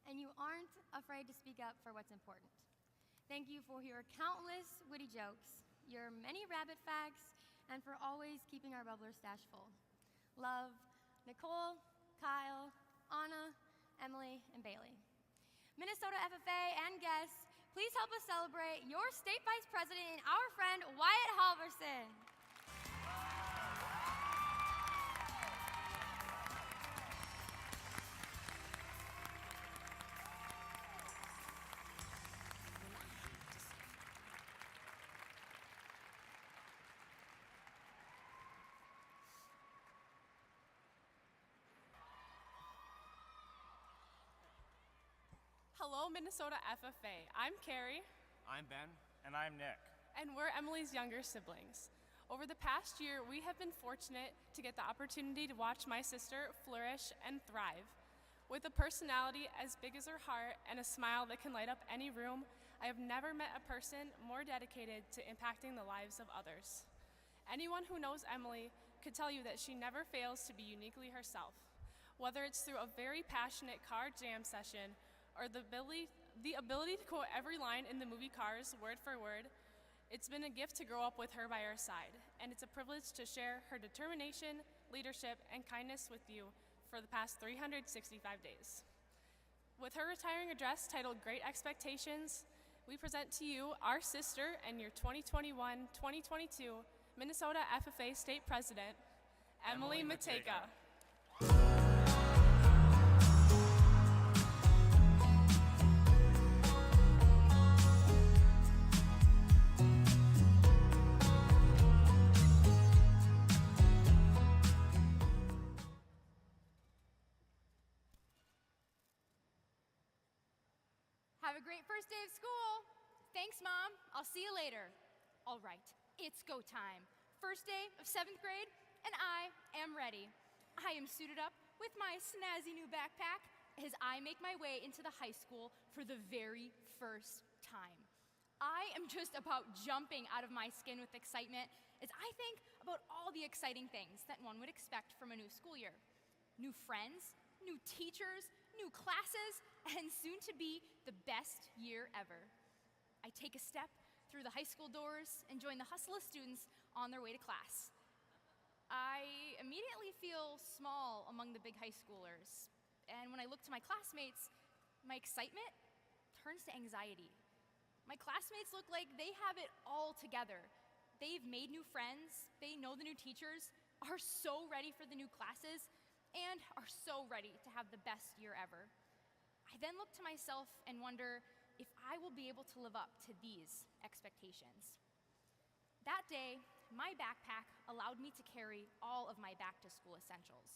And you aren't afraid to speak up for what's important. Thank you for your countless witty jokes, your many rabbit facts, and for always keeping our bubbler stash full. Love, Nicole, Kyle, Anna, Emily, and Baleigh. Minnesota FFA and guests, please help us celebrate your state vice president and our friend Wyatt Halvorson. Hello, Minnesota FFA. I'm Carrie. I'm Ben. And I'm Nick. And we're Emily's younger siblings. Over the past year, we have been fortunate to get the opportunity to watch my sister flourish and thrive. With a personality as big as her heart and a smile that can light up any room, I have never met a person more dedicated to impacting the lives of others. Anyone who knows Emily could tell you that she never fails to be uniquely herself, whether it's through a very passionate car jam session or the ability to quote every line in the movie Cars word for word. It's been a gift to grow up with her by our side, and it's a privilege to share her determination, leadership, and kindness with you for the past 365 days. With her retiring address titled Great Expectations, we present to you our sister and your 2021-2022 Minnesota FFA State President, Emily Matejka. Have a great first day of school. Thanks, Mom. I'll see you later. All right, it's go time. First day of 7th grade, and I am ready. I am suited up with my snazzy new backpack as I make my way into the high school for the very first time. I am just about jumping out of my skin with excitement as I think about all the exciting things that one would expect from a new school year. New friends, new teachers, new classes, and soon to be the best year ever. I take a step through the high school doors and join the hustle of students on their way to class. I immediately feel small among the big high schoolers, and when I look to my classmates, my excitement turns to anxiety. My classmates look like they have it all together. They've made new friends, they know the new teachers, are so ready for the new classes, and are so ready to have the best year ever. I then look to myself and wonder if I will be able to live up to these expectations. That day, my backpack allowed me to carry all of my back-to-school essentials.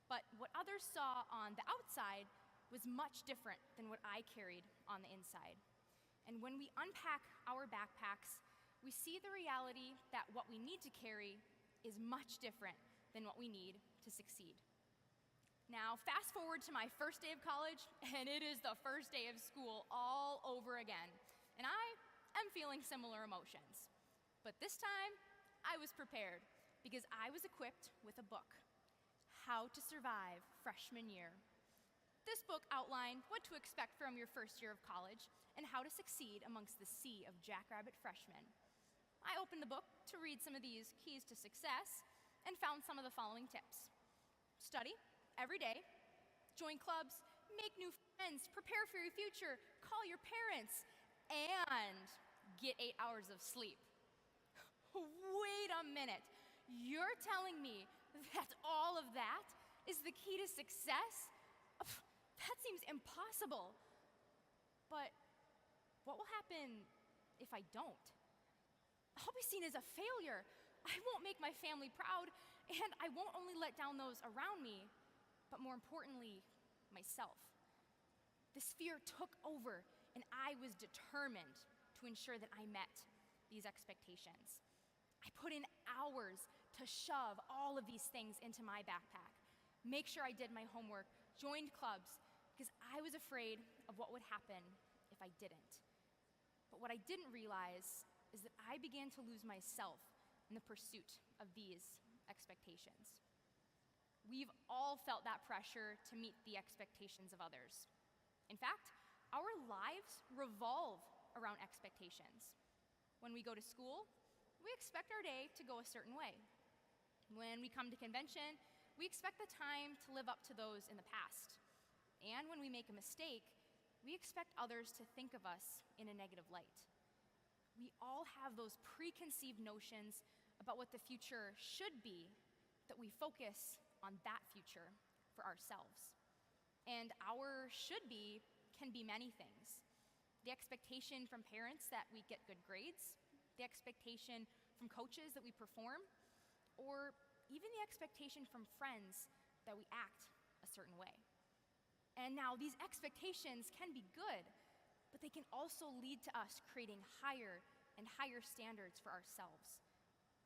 But what others saw on the outside was much different than what I carried on the inside. And when we unpack our backpacks, we see the reality that what we need to carry is much different than what we need to succeed. Now, fast forward to my first day of college, and it is the first day of school all over again. And I am feeling similar emotions. But this time, I was prepared because I was equipped with a book, How to Survive Freshman Year. This book outlined what to expect from your first year of college and how to succeed amongst the sea of jackrabbit freshmen. I opened the book to read some of these keys to success and found some of the following tips. Study every day, join clubs, make new friends, prepare for your future, call your parents, and get 8 hours of sleep. Wait a minute, you're telling me that all of that is the key to success? That seems impossible. But what will happen if I don't? I'll be seen as a failure. I won't make my family proud, and I won't only let down those around me, but more importantly, myself. This fear took over, and I was determined to ensure that I met these expectations. I put in hours to shove all of these things into my backpack, make sure I did my homework, joined clubs, because I was afraid of what would happen if I didn't. But what I didn't realize is that I began to lose myself in the pursuit of these expectations. We've all felt that pressure to meet the expectations of others. In fact, our lives revolve around expectations. When we go to school, we expect our day to go a certain way. When we come to convention, we expect the time to live up to those in the past. And when we make a mistake, we expect others to think of us in a negative light. We all have those preconceived notions about what the future should be, that we focus on that future for ourselves. And our should be can be many things. The expectation from parents that we get good grades, the expectation from coaches that we perform, or even the expectation from friends that we act a certain way. And now these expectations can be good, but they can also lead to us creating higher and higher standards for ourselves.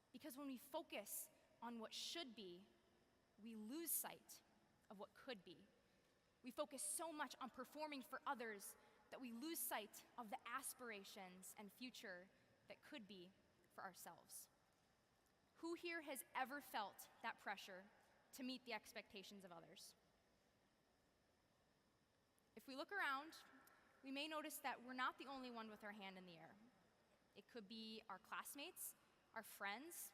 Because when we focus on what should be, we lose sight of what could be. We focus so much on performing for others that we lose sight of the aspirations and future that could be for ourselves. Who here has ever felt that pressure to meet the expectations of others? If we look around, we may notice that we're not the only one with our hand in the air. It could be our classmates, our friends,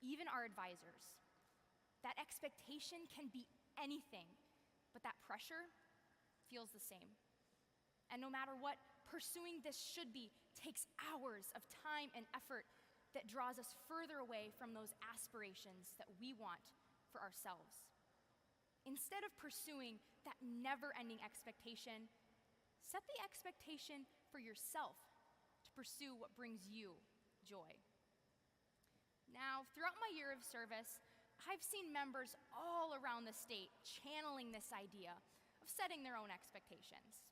even our advisors. That expectation can be anything, but that pressure feels the same. And no matter what, pursuing this should be takes hours of time and effort that draws us further away from those aspirations that we want for ourselves. Instead of pursuing that never-ending expectation, set the expectation for yourself to pursue what brings you joy. Now, throughout my year of service, I've seen members all around the state channeling this idea of setting their own expectations.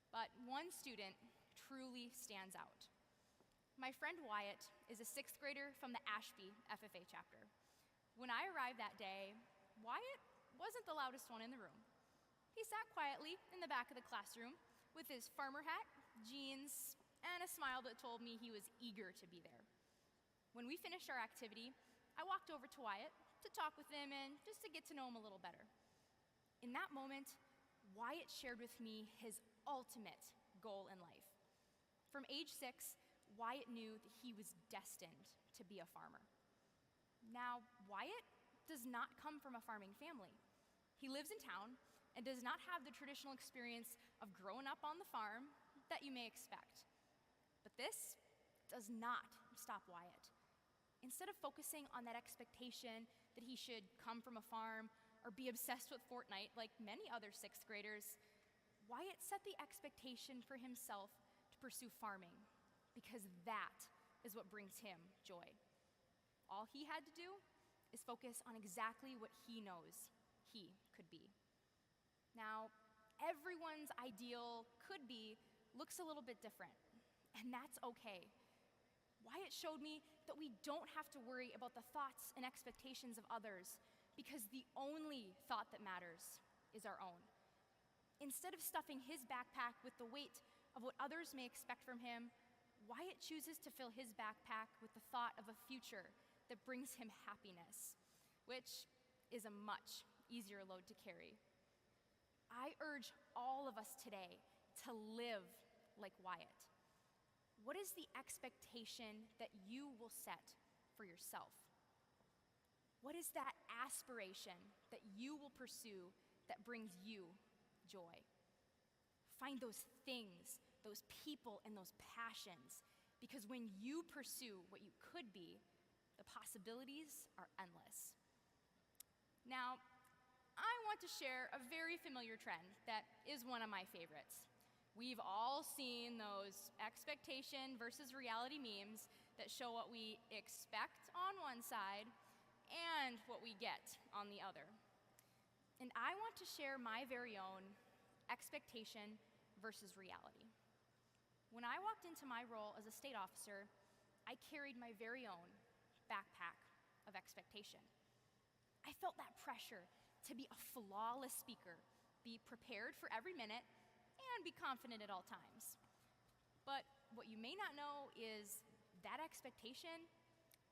But one student truly stands out. My friend Wyatt is a 6th grader from the Ashby FFA chapter. When I arrived that day, Wyatt wasn't the loudest one in the room. He sat quietly in the back of the classroom with his farmer hat, jeans, and a smile that told me he was eager to be there. When we finished our activity, I walked over to Wyatt to talk with him and just to get to know him a little better. In that moment, Wyatt shared with me his ultimate goal in life. From age 6, Wyatt knew that he was destined to be a farmer. Now, Wyatt does not come from a farming family. He lives in town and does not have the traditional experience of growing up on the farm that you may expect. But this does not stop Wyatt. Instead of focusing on that expectation that he should come from a farm or be obsessed with Fortnite like many other 6th graders, Wyatt set the expectation for himself to pursue farming because that is what brings him joy. All he had to do is focus on exactly what he knows he could be. Now, everyone's ideal could be looks a little bit different, and that's okay. Wyatt showed me that we don't have to worry about the thoughts and expectations of others because the only thought that matters is our own. Instead of stuffing his backpack with the weight of what others may expect from him, Wyatt chooses to fill his backpack with the thought of a future that brings him happiness, which is a much easier load to carry. I urge all of us today to live like Wyatt. What is the expectation that you will set for yourself? What is that aspiration that you will pursue that brings you joy? Find those things, those people, and those passions, because when you pursue what you could be, the possibilities are endless. Now, I want to share a very familiar trend that is one of my favorites. We've all seen those expectation versus reality memes that show what we expect on one side and what we get on the other. And I want to share my very own expectation versus reality. stepped into my role as a state officer, I carried my very own backpack of expectation. I felt that pressure to be a flawless speaker, be prepared for every minute, and be confident at all times. But what you may not know is that expectation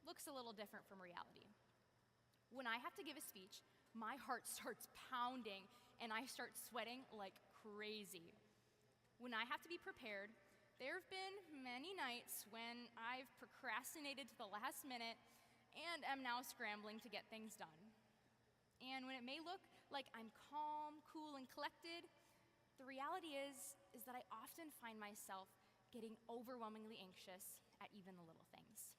looks a little different from reality. When I have to give a speech, my heart starts pounding and I start sweating like crazy. When I have to be prepared, there have been many nights when I've procrastinated to the last minute and am now scrambling to get things done. And when it may look like I'm calm, cool, and collected, the reality is that I often find myself getting overwhelmingly anxious at even the little things.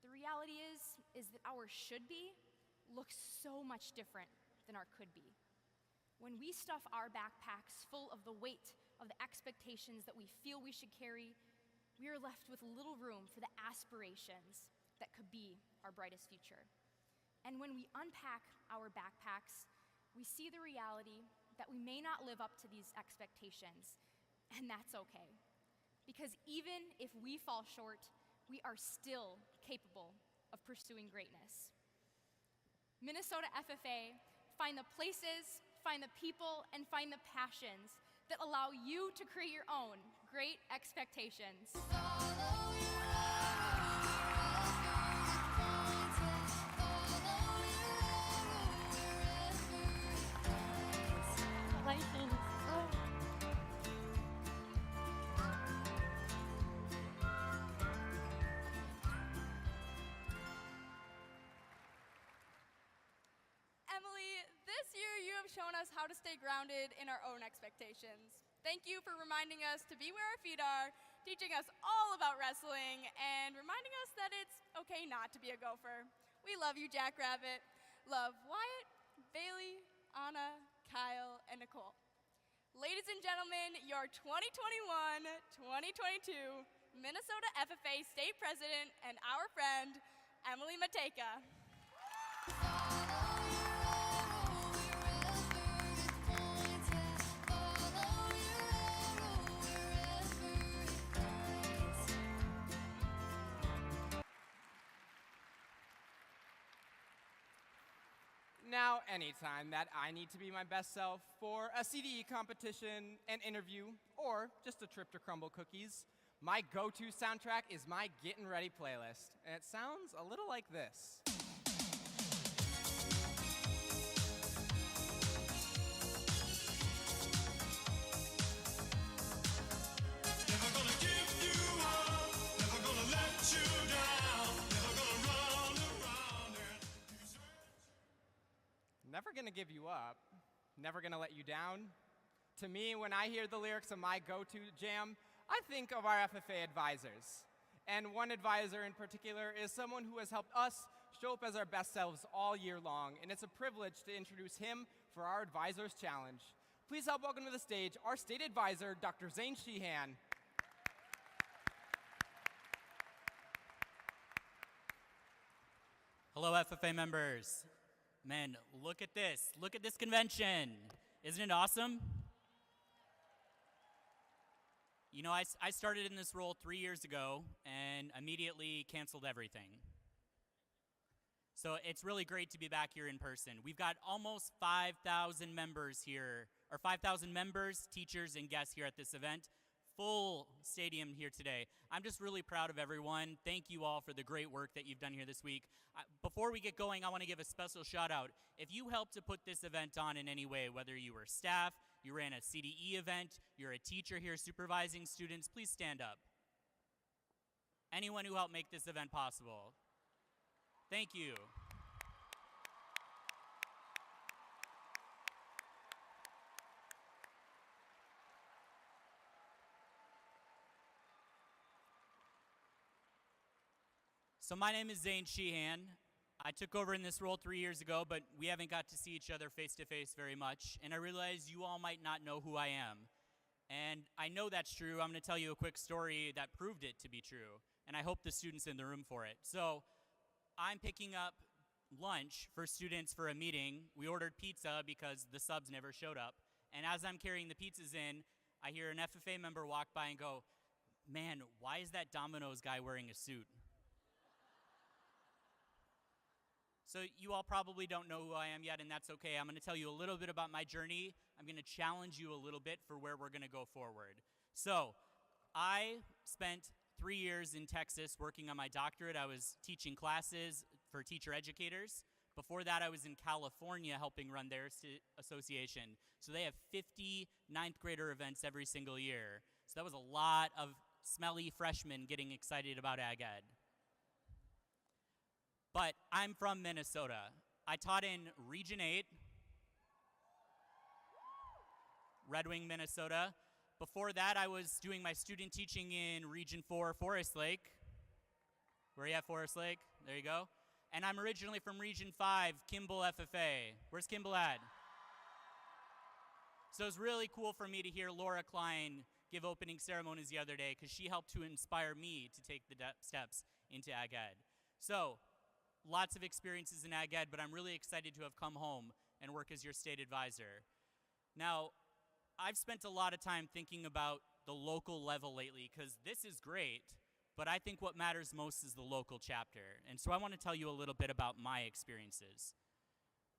The reality is that our should be looks so much different than our could be. When we stuff our backpacks full of the weight of the expectations that we feel we should carry, we are left with little room for the aspirations that could be our brightest future. And when we unpack our backpacks, we see the reality that we may not live up to these expectations, and that's okay. Because even if we fall short, we are still capable of pursuing greatness. Minnesota FFA, find the places, find the people, and find the passions that allow you to create your own great expectations. Emily, this year you have shown us how to stay grounded in our own expectations. Thank you for reminding us to be where our feet are, teaching us all about wrestling, and reminding us that it's okay not to be a gopher. We love you, Jackrabbit. Love Wyatt, Baleigh, Anna, Kyle, and Nicole. Ladies and gentlemen, your 2021-2022 Minnesota FFA State President and our friend, Emily Matejka. Now, anytime that I need to be my best self for a CDE competition, an interview, or just a trip to Crumble Cookies, my go-to soundtrack is my Getting Ready playlist, and it sounds a little like this. Never gonna give you up, never gonna let you down, never gonna run around and Never gonna give you up, never gonna let you down. To me, when I hear the lyrics of my go-to jam, I think of our FFA advisors. And one advisor in particular is someone who has helped us show up as our best selves all year long, and it's a privilege to introduce him for our Advisors Challenge. Please help welcome to the stage our state advisor, Dr. Zane Sheehan. Hello, FFA members. Man, look at this. Look at this convention. Isn't it awesome? You know, I started in this role 3 years ago and immediately canceled everything. So it's really great to be back here in person. We've got almost 5,000 members here, or 5,000 members, teachers, and guests here at this event. Full stadium here today. I'm just really proud of everyone. Thank you all for the great work that you've done here this week. Before we get going, I want to give a special shout out. If you helped to put this event on in any way, whether you were staff, you ran a CDE event, you're a teacher here supervising students, please stand up. Anyone who helped make this event possible. Thank you. So my name is Zane Sheehan. I took over in this role 3 years ago, but we haven't got to see each other face to face very much, and I realize you all might not know who I am. And I know that's true. I'm going to tell you a quick story that proved it to be true, and I hope the students in the room for it. So I'm picking up lunch for students for a meeting. We ordered pizza because the subs never showed up, and as I'm carrying the pizzas in, I hear an FFA member walk by and go, Man, why is that Domino's guy wearing a suit? So you all probably don't know who I am yet, and that's okay. I'm going to tell you a little bit about my journey. I'm going to challenge you a little bit for where we're going to go forward. So I spent 3 years in Texas working on my doctorate. I was teaching classes for teacher educators. Before that, I was in California helping run their association. So they have 50 ninth grader events every single year. So that was a lot of smelly freshmen getting excited about Ag Ed. But I'm from Minnesota. I taught in Region 8, Red Wing, Minnesota. Before that, I was doing my student teaching in Region 4, Forest Lake. Where are you at, Forest Lake? There you go. And I'm originally from Region 5, Kimball FFA. Where's Kimball at? So it was really cool for me to hear Laura Klein give opening ceremonies the other day because she helped to inspire me to take the steps into Ag Ed. So lots of experiences in Ag Ed, but I'm really excited to have come home and work as your state advisor. Now, I've spent a lot of time thinking about the local level lately because this is great, but I think what matters most is the local chapter. And so I want to tell you a little bit about my experiences.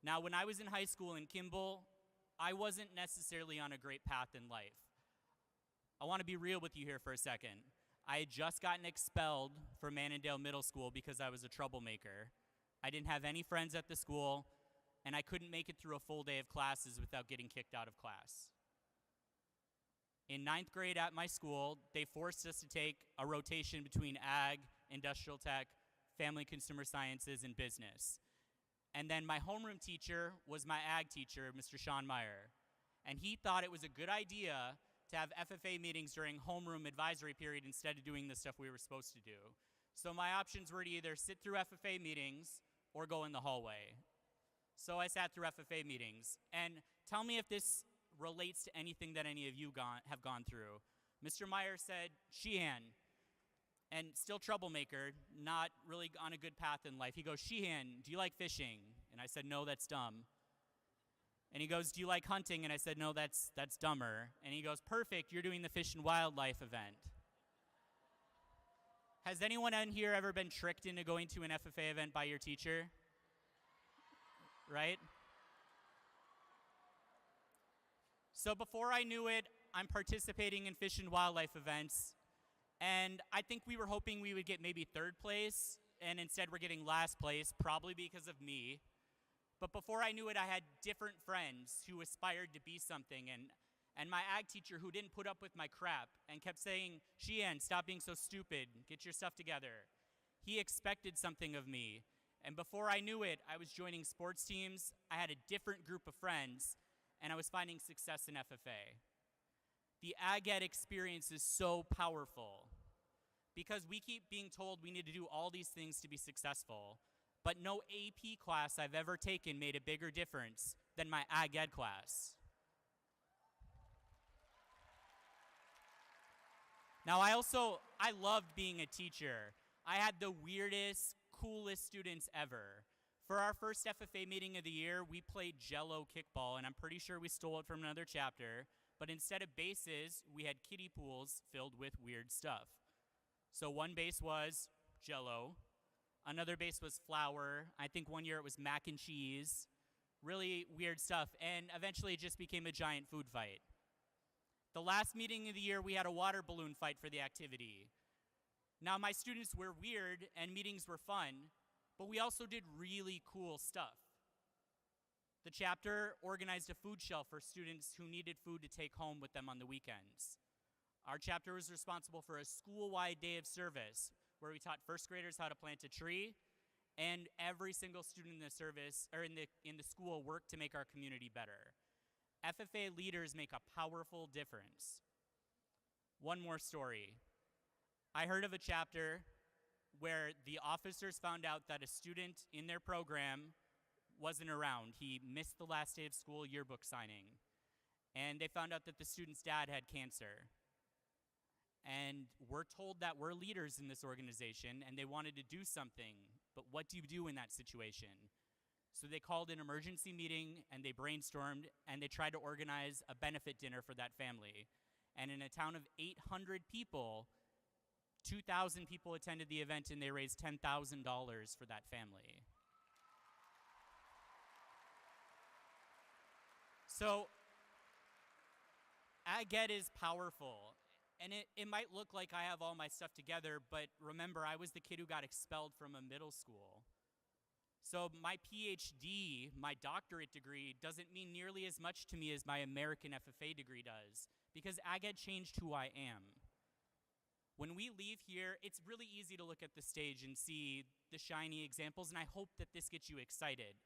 Now, when I was in high school in Kimball, I wasn't necessarily on a great path in life. I want to be real with you here for a second. I had just gotten expelled from Annandale Middle School because I was a troublemaker. I didn't have any friends at the school, and I couldn't make it through a full day of classes without getting kicked out of class. In 9th grade at my school, they forced us to take a rotation between ag, industrial tech, family consumer sciences, and business. And then my homeroom teacher was my ag teacher, Mr. Sean Meyer. And he thought it was a good idea to have FFA meetings during homeroom advisory period instead of doing the stuff we were supposed to do. So my options were to either sit through FFA meetings or go in the hallway. So I sat through FFA meetings. And tell me if this relates to anything that any of you have gone through. Mr. Meyer said, Sheehan, and still troublemaker, not really on a good path in life. He goes, Sheehan, do you like fishing? And I said, no, that's dumb. And he goes, do you like hunting? And I said, no, that's dumber. And he goes, perfect, you're doing the Fish and Wildlife event. Has anyone in here ever been tricked into going to an FFA event by your teacher? Right? So before I knew it, I'm participating in Fish and Wildlife events, and I think we were hoping we would get maybe 3rd place, and instead we're getting last place, probably because of me. But before I knew it, I had different friends who aspired to be something, and my ag teacher who didn't put up with my crap and kept saying, Sheehan, stop being so stupid, get your stuff together. He expected something of me, and before I knew it, I was joining sports teams, I had a different group of friends, and I was finding success in FFA. The Ag Ed experience is so powerful because we keep being told we need to do all these things to be successful, but no AP class I've ever taken made a bigger difference than my Ag Ed class. Now, I loved being a teacher. I had the weirdest, coolest students ever. For our first FFA meeting of the year, we played Jell-O kickball, and I'm pretty sure we stole it from another chapter, but instead of bases, we had kiddie pools filled with weird stuff. So one base was Jell-O, another base was flour, I think one year it was mac and cheese, really weird stuff, and eventually it just became a giant food fight. The last meeting of the year, we had a water balloon fight for the activity. Now, my students were weird, and meetings were fun, but we also did really cool stuff. The chapter organized a food shelf for students who needed food to take home with them on the weekends. Our chapter was responsible for a school-wide day of service where we taught first graders how to plant a tree, and every single student in the service or in the school worked to make our community better. FFA leaders make a powerful difference. One more story. I heard of a chapter where the officers found out that a student in their program wasn't around. He missed the last day of school yearbook signing. And they found out that the student's dad had cancer. And we're told that we're leaders in this organization and they wanted to do something, but what do you do in that situation? So they called an emergency meeting and they brainstormed and they tried to organize a benefit dinner for that family. And in a town of 800 people, 2,000 people attended the event and they raised $10,000 for that family. So, Ag Ed is powerful. And it might look like I have all my stuff together, but remember, I was the kid who got expelled from a middle school. So my PhD, my doctorate degree, doesn't mean nearly as much to me as my American FFA degree does, because Ag Ed changed who I am. When we leave here, it's really easy to look at the stage and see the shiny examples, and I hope that this gets you excited.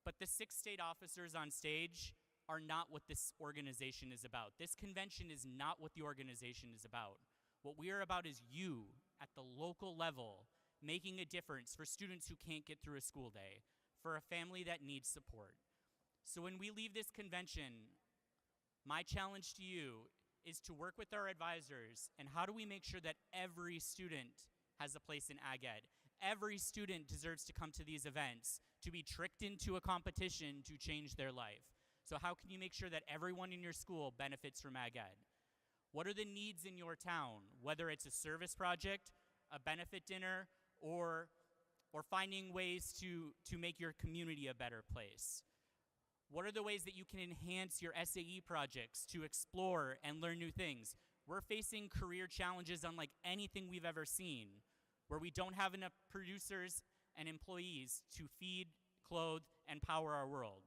But the 6 state officers on stage are not what this organization is about. This convention is not what the organization is about. What we are about is you, at the local level, making a difference for students who can't get through a school day, for a family that needs support. So when we leave this convention, my challenge to you is to work with our advisors, and how do we make sure that every student has a place in Ag Ed? Every student deserves to come to these events, to be tricked into a competition to change their life. So how can you make sure that everyone in your school benefits from Ag Ed? What are the needs in your town, whether it's a service project, a benefit dinner, or finding ways to make your community a better place? What are the ways that you can enhance your SAE projects to explore and learn new things? We're facing career challenges unlike anything we've ever seen, where we don't have enough producers and employees to feed, clothe, and power our world.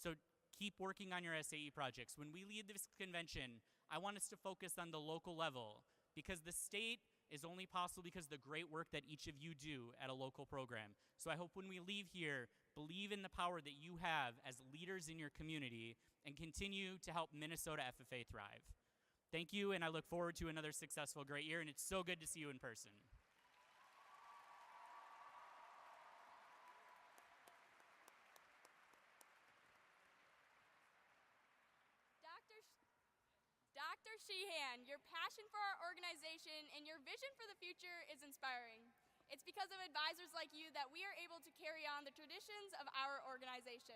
So keep working on your SAE projects. When we leave this convention, I want us to focus on the local level, because the state is only possible because of the great work that each of you do at a local program. So I hope when we leave here, believe in the power that you have as leaders in your community and continue to help Minnesota FFA thrive. Thank you, and I look forward to another successful, great year, and it's so good to see you in person. Dr. Sheehan, your passion for our organization and your vision for the future is inspiring. It's because of advisors like you that we are able to carry on the traditions of our organization.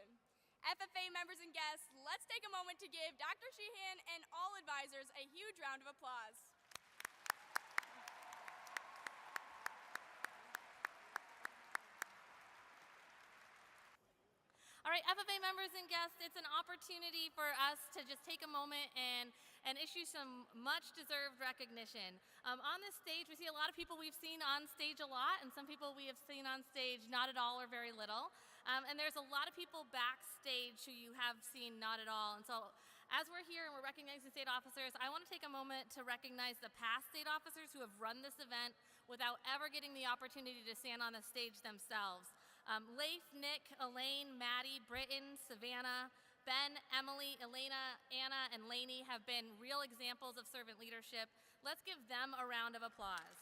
FFA members and guests, let's take a moment to give Dr. Sheehan and all advisors a huge round of applause. All right, FFA members and guests, it's an opportunity for us to just take a moment and issue some much-deserved recognition. On this stage, we see a lot of people we've seen on stage a lot, and some people we have seen on stage not at all or very little. And there's a lot of people backstage who you have seen not at all. And so as we're here and we're recognizing state officers, I want to take a moment to recognize the past state officers who have run this event without ever getting the opportunity to stand on the stage themselves. Leif, Nick, Elaine, Maddie, Britton, Savannah, Ben, Emily, Elena, Anna, and Lainey have been real examples of servant leadership. Let's give them a round of applause.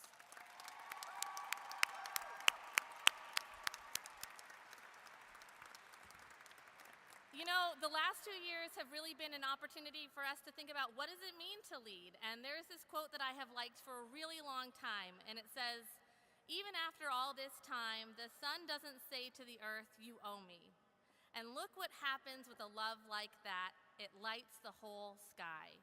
You know, the last 2 years have really been an opportunity for us to think about what does it mean to lead? And there's this quote that I have liked for a really long time, and it says, "Even after all this time, the sun doesn't say to the earth, 'You owe me.' And look what happens with a love like that. It lights the whole sky."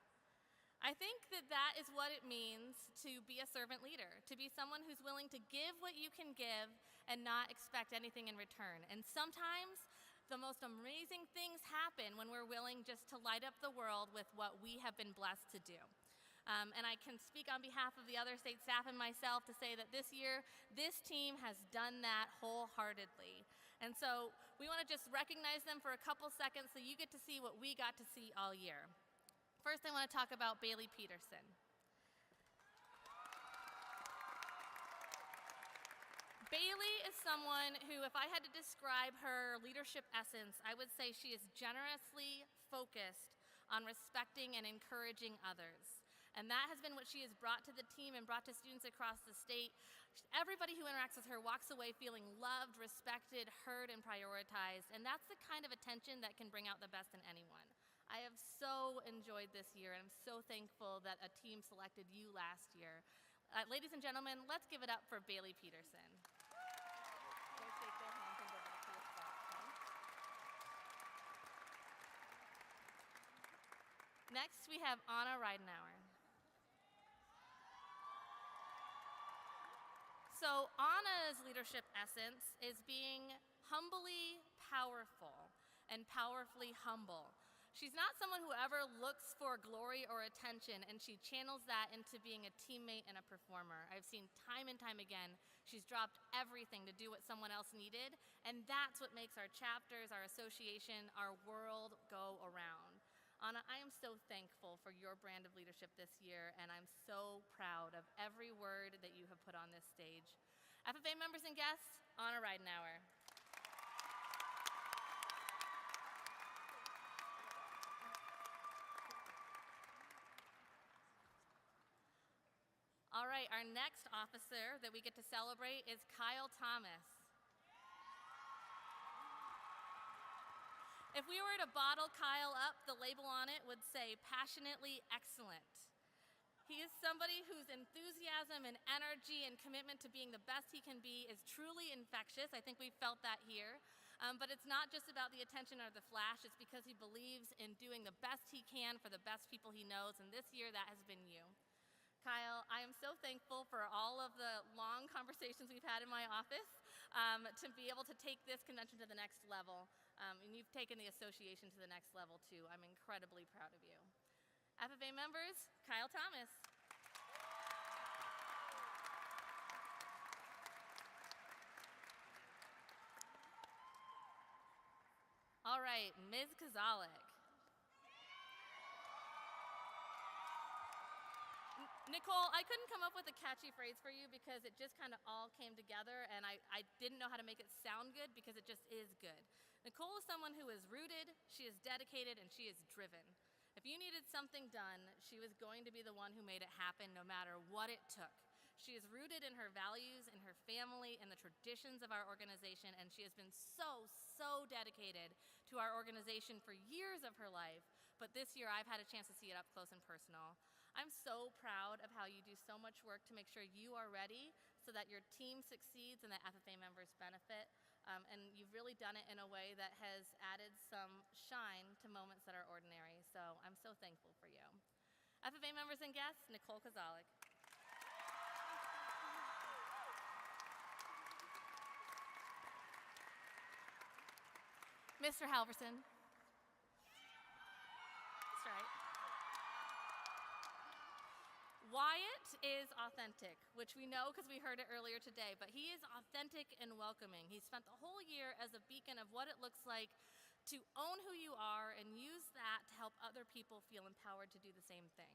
I think that that is what it means to be a servant leader, to be someone who's willing to give what you can give and not expect anything in return. And sometimes the most amazing things happen when we're willing just to light up the world with what we have been blessed to do. And I can speak on behalf of the other state staff and myself to say that this year, this team has done that wholeheartedly. And so we want to just recognize them for a couple seconds so you get to see what we got to see all year. First, I want to talk about Baleigh Peterson. Baleigh is someone who, if I had to describe her leadership essence, I would say she is generously focused on respecting and encouraging others. And that has been what she has brought to the team and brought to students across the state. Everybody who interacts with her walks away feeling loved, respected, heard, and prioritized. And that's the kind of attention that can bring out the best in anyone. I have so enjoyed this year, and I'm so thankful that a team selected you last year. Ladies and gentlemen, let's give it up for Baleigh Peterson. Next, we have Anna Ridenour. So Anna's leadership essence is being humbly powerful and powerfully humble. She's not someone who ever looks for glory or attention, and she channels that into being a teammate and a performer. I've seen time and time again, she's dropped everything to do what someone else needed, and that's what makes our chapters, our association, our world go around. Anna, I am so thankful for your brand of leadership this year, and I'm so proud of every word that you have put on this stage. FFA members and guests, Anna Ridenour. All right, our next officer that we get to celebrate is Kyle Thomas. If we were to bottle Kyle up, the label on it would say passionately excellent. He is somebody whose enthusiasm and energy and commitment to being the best he can be is truly infectious. I think we felt that here. But it's not just about the attention or the flash, it's because he believes in doing the best he can for the best people he knows, and this year that has been you. Kyle, I am so thankful for all of the long conversations we've had in my office to be able to take this convention to the next level. And you've taken the association to the next level too. I'm incredibly proud of you. FFA members, Kyle Thomas. All right, Ms. Koziolek. Nicole, I couldn't come up with a catchy phrase for you because it just kind of all came together, and I didn't know how to make it sound good because it just is good. Nicole is someone who is rooted, she is dedicated, and she is driven. If you needed something done, she was going to be the one who made it happen no matter what it took. She is rooted in her values, in her family, in the traditions of our organization, and she has been so dedicated to our organization for years of her life. But this year, I've had a chance to see it up close and personal. I'm so proud of how you do so much work to make sure you are ready so that your team succeeds and that FFA members benefit. And you've really done it in a way that has added some shine to moments that are ordinary. So I'm so thankful for you. FFA members and guests, Nicole Koziolek. Mr. Halvorson. That's right. Wyatt is authentic, which we know because we heard it earlier today, but he is authentic and welcoming. He spent the whole year as a beacon of what it looks like to own who you are and use that to help other people feel empowered to do the same thing.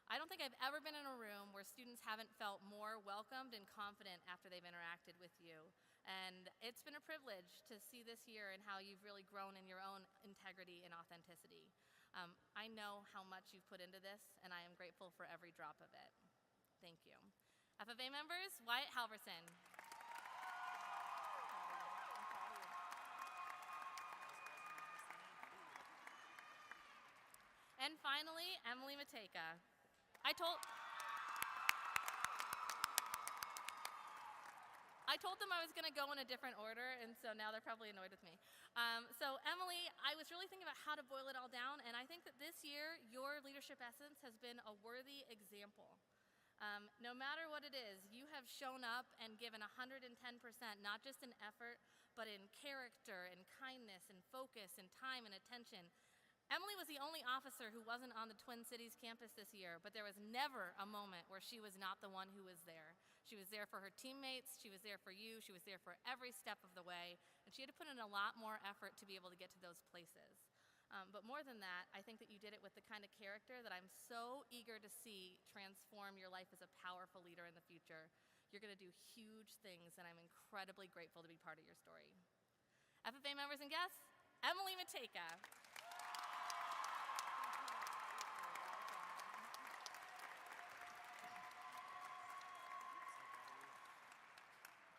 I don't think I've ever been in a room where students haven't felt more welcomed and confident after they've interacted with you. And it's been a privilege to see this year and how you've really grown in your own integrity and authenticity. I know how much you've put into this, and I am grateful for every drop of it. Thank you. FFA members, Wyatt Halvorson. And finally, Emily Matejka. I told them I was going to go in a different order, and so now they're probably annoyed with me. So Emily, I was really thinking about how to boil it all down, and I think that this year, your leadership essence has been a worthy example. No matter what it is, you have shown up and given 110%, not just in effort, but in character and kindness and focus and time and attention. Emily was the only officer who wasn't on the Twin Cities campus this year, but there was never a moment where she was not the one who was there. She was there for her teammates, she was there for you, she was there for every step of the way, and she had to put in a lot more effort to be able to get to those places. But more than that, I think that you did it with the kind of character that I'm so eager to see transform your life as a powerful leader in the future. You're going to do huge things, and I'm incredibly grateful to be part of your story. FFA members and guests, Emily Matejka.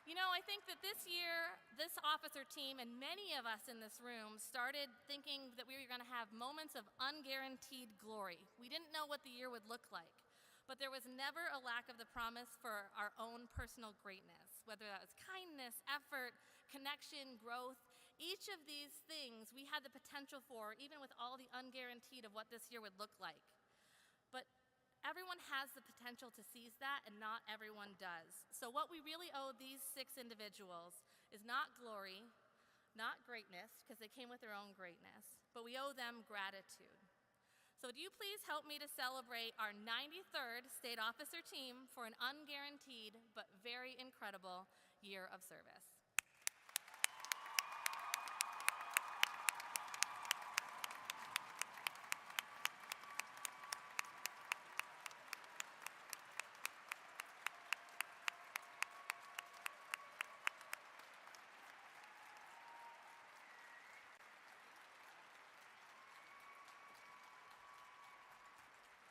You know, I think that this year, this officer team and many of us in this room started thinking that we were going to have moments of unguaranteed glory. We didn't know what the year would look like, but there was never a lack of the promise for our own personal greatness, whether that was kindness, effort, connection, growth. Each of these things we had the potential for, even with all the unguaranteed of what this year would look like. But everyone has the potential to seize that, and not everyone does. So what we really owe these 6 individuals is not glory, not greatness, because they came with their own greatness, but we owe them gratitude. So would you please help me to celebrate our 93rd state officer team for an unguaranteed but very incredible year of service.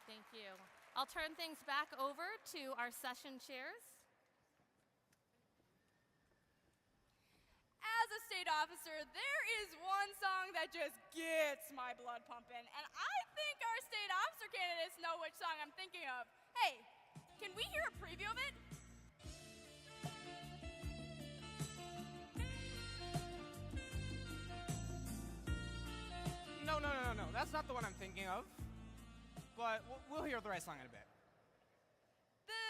Thank you. I'll turn things back over to our session chairs. As a state officer, there is one song that just gets my blood pumping, and I think our state officer candidates know which song I'm thinking of. Hey, can we hear a preview of it? No. That's not the one I'm thinking of. But we'll hear the right song in a bit. The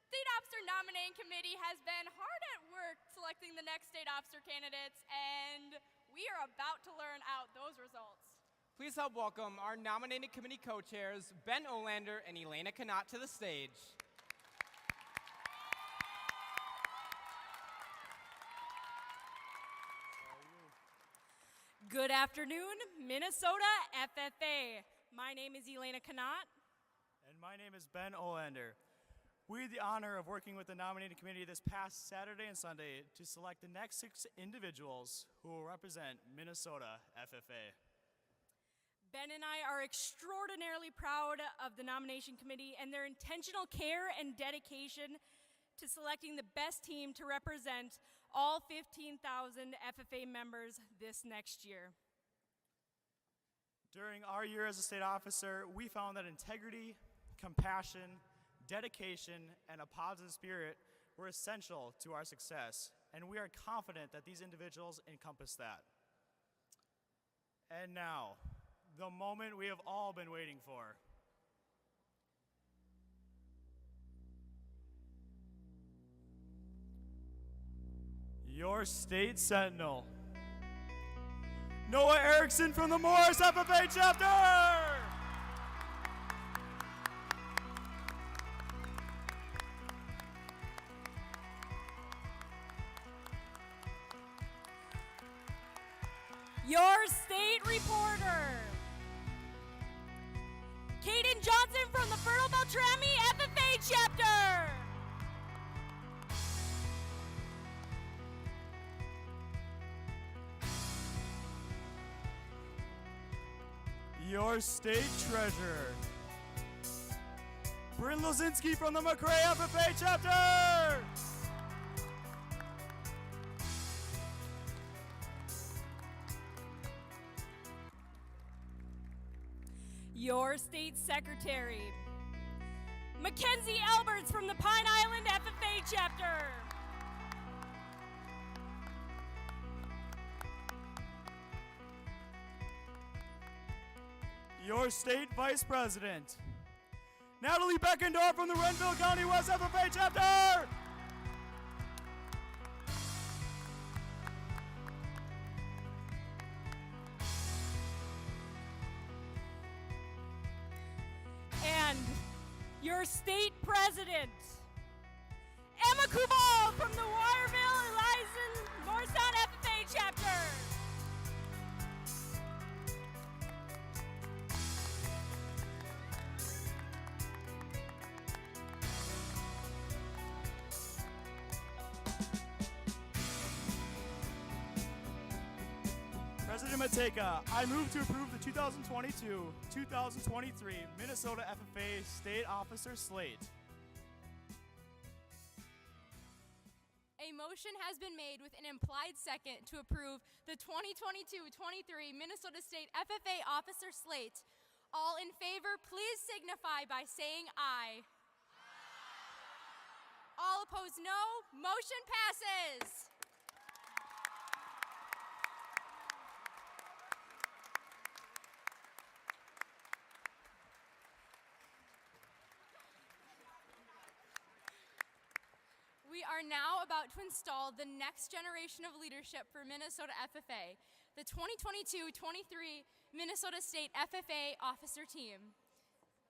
State Officer Nominating Committee has been hard at work selecting the next state officer candidates, and we are about to learn out those results. Please help welcome our nominating committee co-chairs, Ben Olander and Elena Canott, to the stage. Good afternoon, Minnesota FFA. My name is Elena Canott. And my name is Ben Olander. We had the honor of working with the nominating committee this past Saturday and Sunday to select the next 6 individuals who will represent Minnesota FFA. Ben and I are extraordinarily proud of the nomination committee and their intentional care and dedication to selecting the best team to represent all 15,000 FFA members this next year. During our year as a state officer, we found that integrity, compassion, dedication, and a positive spirit were essential to our success, and we are confident that these individuals encompass that. And now, the moment we have all been waiting for. Your state sentinel, Noah Erickson from the Morris FFA chapter! Your state reporter, Kaden Johnson from the Fertile Beltrami FFA chapter. Your state treasurer, Bryn Lozinski from the McRae FFA chapter! Your state secretary, Mackenzie Alberts from the Pine Island FFA chapter. Your state vice president, Natalie Beckendorf from the Renville County West FFA chapter! And your state president, Emma Kubal from the Waterville Elizen Morristown FFA chapter. President Matejka, I move to approve the 2022-2023 Minnesota FFA State Officer Slate. A motion has been made with an implied second to approve the 2022-23 Minnesota State FFA Officer Slate. All in favor, please signify by saying aye. All opposed, no. Motion passes. are now about to install the next generation of leadership for Minnesota FFA, the 2022-23 Minnesota State FFA Officer Team.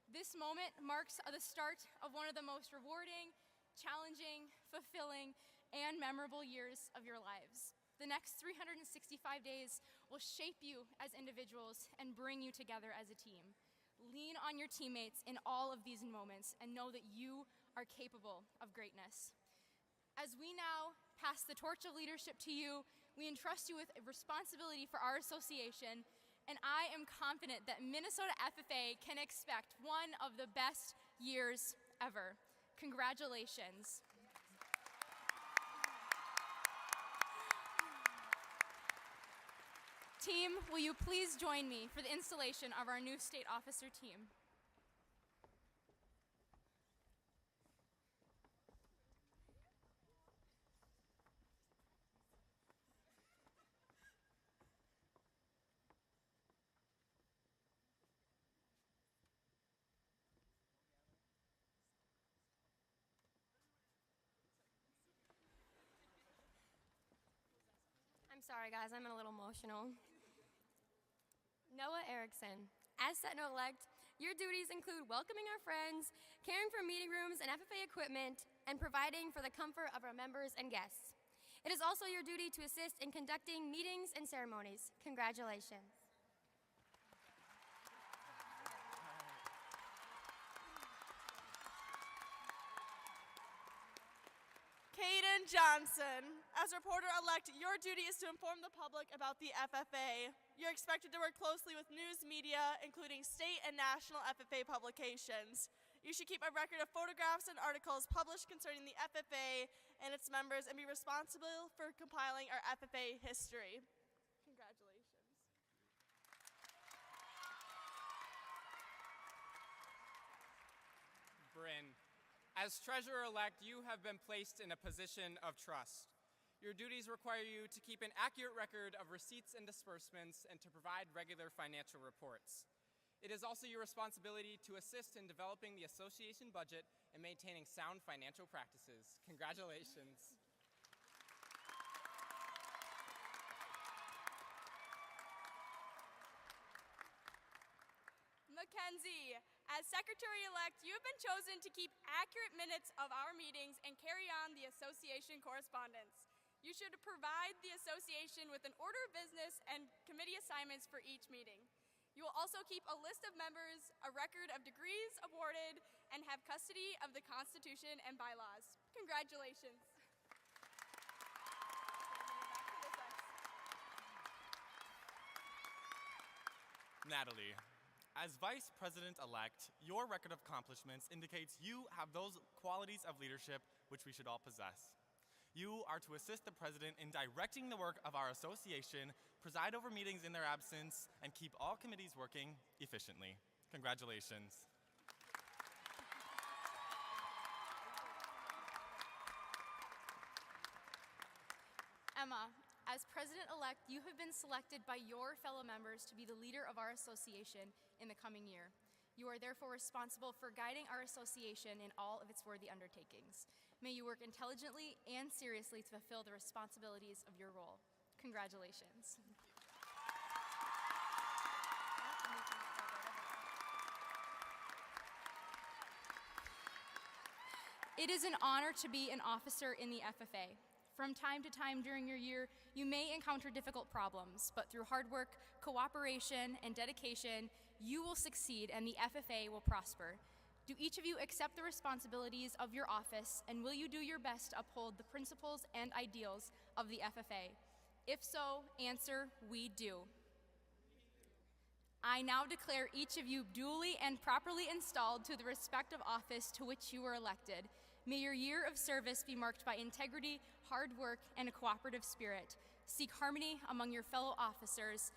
This moment marks the start of one of the most rewarding, challenging, fulfilling, and memorable years of your lives. The next 365 days will shape you as individuals and bring you together as a team. Lean on your teammates in all of these moments and know that you are capable of greatness. As we now pass the torch of leadership to you, we entrust you with a responsibility for our association, and I am confident that Minnesota FFA can expect one of the best years ever. Congratulations. Team, will you please join me for the installation of our new state officer team? I'm sorry, guys, I'm a little emotional. Noah Erickson, as Sentinel-elect, your duties include welcoming our friends, caring for meeting rooms and FFA equipment, and providing for the comfort of our members and guests. It is also your duty to assist in conducting meetings and ceremonies. Congratulations. Caden Johnson, as reporter-elect, your duty is to inform the public about the FFA. You're expected to work closely with news media, including state and national FFA publications. You should keep a record of photographs and articles published concerning the FFA and its members and be responsible for compiling our FFA history. Congratulations. Bryn, as treasurer-elect, you have been placed in a position of trust. Your duties require you to keep an accurate record of receipts and disbursements and to provide regular financial reports. It is also your responsibility to assist in developing the association budget and maintaining sound financial practices. Congratulations. Mackenzie, as secretary-elect, you have been chosen to keep accurate minutes of our meetings and carry on the association correspondence. You should provide the association with an order of business and committee assignments for each meeting. You will also keep a list of members, a record of degrees awarded, and have custody of the Constitution and bylaws. Congratulations. Natalie, as Vice President-elect, your record of accomplishments indicates you have those qualities of leadership which we should all possess. You are to assist the President in directing the work of our association, preside over meetings in their absence, and keep all committees working efficiently. Congratulations. Emma, as president-elect, you have been selected by your fellow members to be the leader of our association in the coming year. You are therefore responsible for guiding our association in all of its worthy undertakings. May you work intelligently and seriously to fulfill the responsibilities of your role. Congratulations. It is an honor to be an officer in the FFA. From time to time during your year, you may encounter difficult problems, but through hard work, cooperation, and dedication, you will succeed and the FFA will prosper. Do each of you accept the responsibilities of your office, and will you do your best to uphold the principles and ideals of the FFA? If so, answer, we do. I now declare each of you duly and properly installed to the respective office to which you were elected. May your year of service be marked by integrity, hard work, and a cooperative spirit. Seek harmony among your fellow officers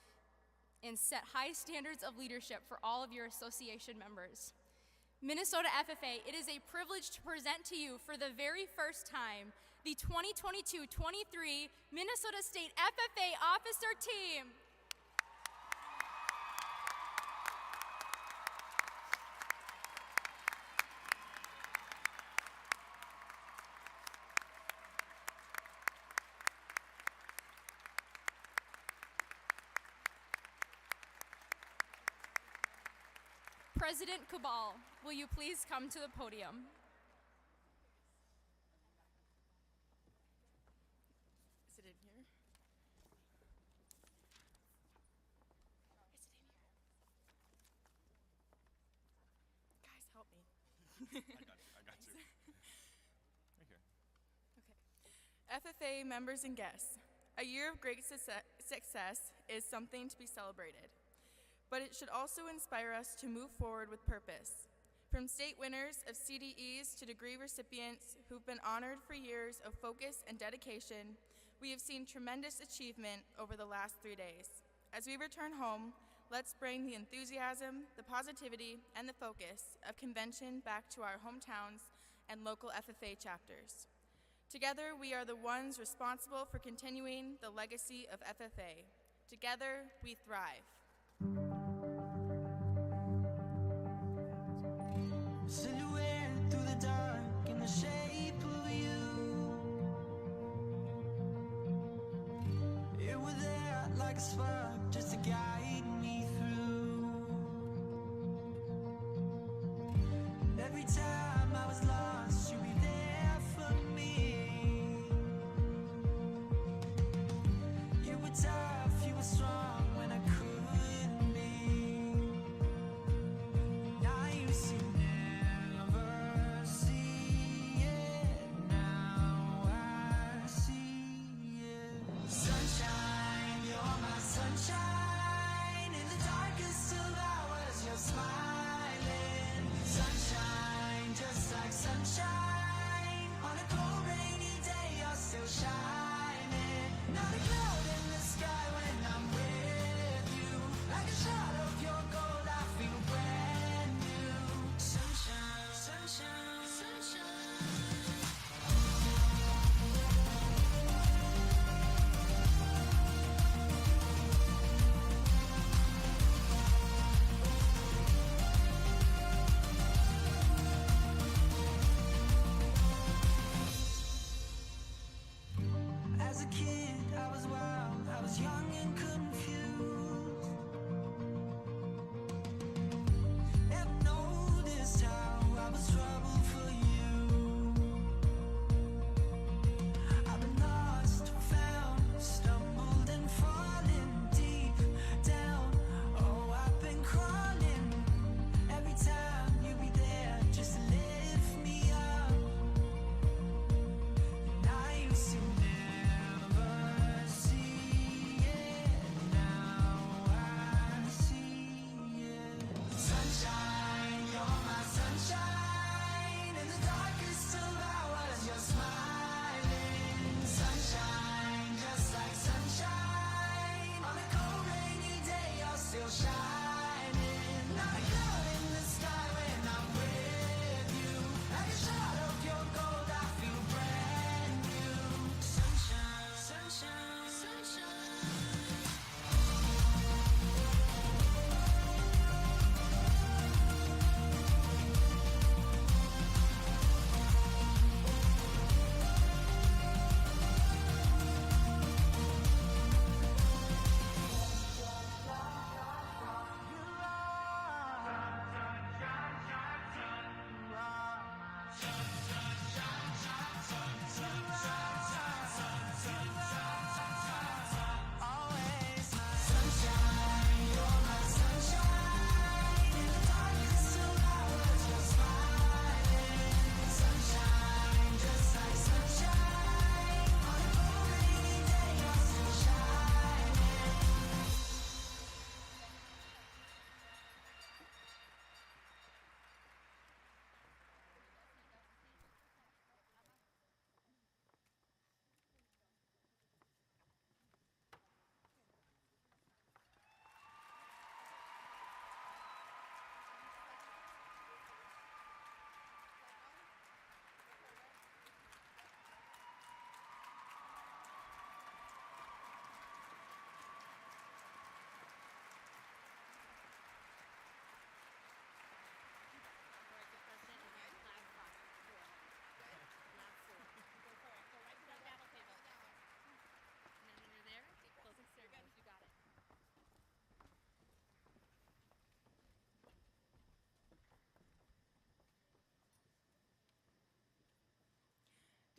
and set high standards of leadership for all of your association members. Minnesota FFA, it is a privilege to present to you for the very first time the 2022-23 Minnesota State FFA Officer Team. President Cabal, will you please come to the podium? Is it in here? Guys, help me. I got you. Right here. FFA members and guests, a year of great success is something to be celebrated, but it should also inspire us to move forward with purpose. From state winners of CDEs to degree recipients who've been honored for years of focus and dedication, we have seen tremendous achievement over the last 3 days. As we return home, let's bring the enthusiasm, the positivity, and the focus of convention back to our hometowns and local FFA chapters. Together, we are the ones responsible for continuing the legacy of FFA. Together, we thrive. Silhouette through the dark in the shape of you. You were there like a spark just to guide me through. Every time I was lost, you'd be there for me. You were tough, you were strong when I couldn't be. Now you see never see it. Now I see it. Sunshine, you're my sunshine.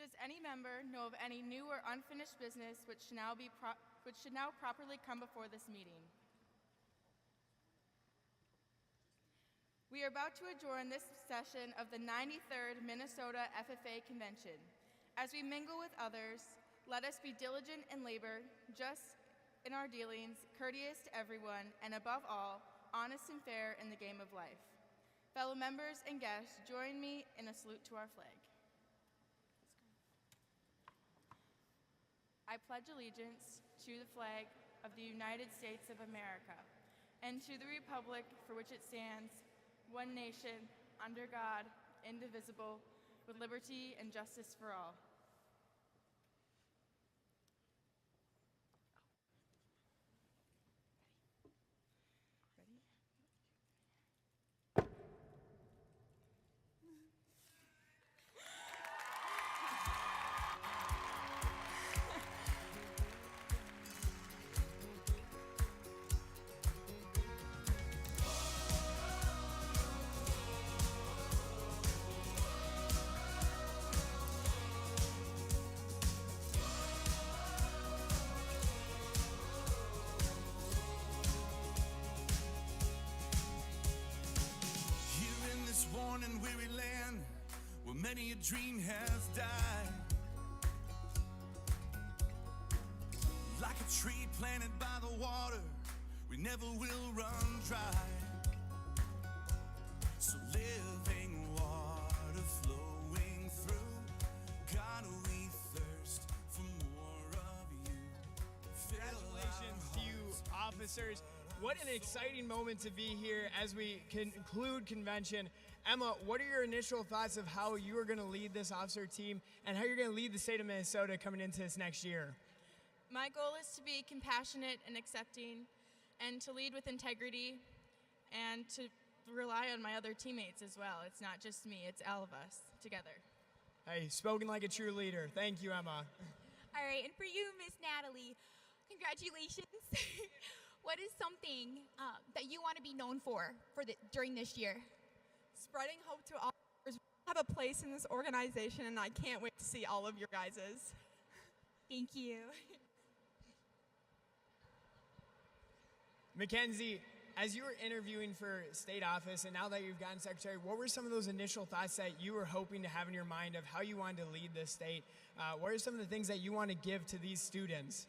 Does any member know of any new or unfinished business which should now properly come before this meeting? We are about to adjourn this session of the 93rd Minnesota FFA Convention. As we mingle with others, let us be diligent in labor, just in our dealings, courteous to everyone, and above all, honest and fair in the game of life. Fellow members and guests, join me in a salute to our flag. I pledge allegiance to the flag of the United States of America and to the republic for which it stands, one nation, under God, indivisible, with liberty and justice for all. Worn and weary land where many a dream has died. Like a tree planted by the water, we never will run dry. So living water flowing through, God, we thirst for more of you. Congratulations to you, officers. What an exciting moment to be here as we conclude convention. Emma, what are your initial thoughts of how you are going to lead this officer team and how you're going to lead the state of Minnesota coming into this next year? My goal is to be compassionate and accepting, and to lead with integrity, and to rely on my other teammates as well. It's not just me, it's all of us together. Hey, spoken like a true leader. Thank you, Emma. All right, and for you, Miss Natalie, congratulations. What is something that you want to be known for during this year? Spreading hope to all. We have a place in this organization, and I can't wait to see all of your guys's. Thank you. Mackenzie, as you were interviewing for state office and now that you've gotten secretary, what were some of those initial thoughts that you were hoping to have in your mind of how you wanted to lead this state? What are some of the things that you want to give to these students?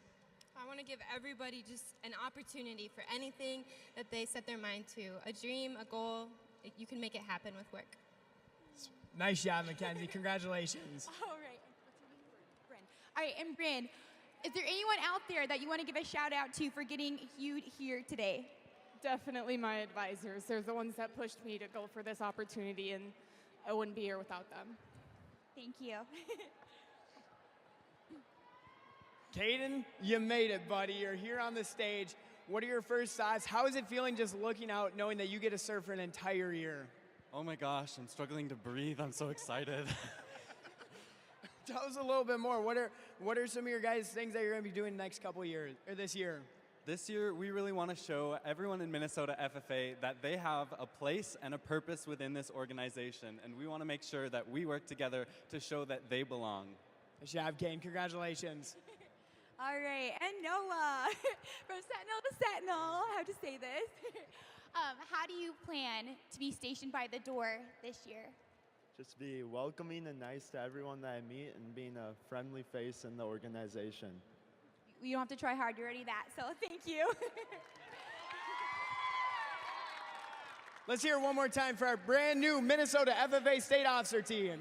I want to give everybody just an opportunity for anything that they set their mind to. A dream, a goal, you can make it happen with work. Nice job, Mackenzie. Congratulations. All right. All right, and Bryn, is there anyone out there that you want to give a shout out to for getting you here today? Definitely my advisors. They're the ones that pushed me to go for this opportunity, and I wouldn't be here without them. Thank you. Caden, you made it, buddy. You're here on the stage. What are your first thoughts? How is it feeling just looking out, knowing that you get to serve for an entire year? Oh my gosh, I'm struggling to breathe. I'm so excited. Tell us a little bit more. What are some of your guys' things that you're going to be doing the next couple of years, or this year? This year, we really want to show everyone in Minnesota FFA that they have a place and a purpose within this organization, and we want to make sure that we work together to show that they belong. Nice job, Kane. Congratulations. All right, and Noah, from Sentinel to Sentinel, I have to say this. How do you plan to be stationed by the door this year? Just be welcoming and nice to everyone that I meet and being a friendly face in the organization. You don't have to try hard, you're already that, so thank you. Let's hear it one more time for our brand new Minnesota FFA State Officer team.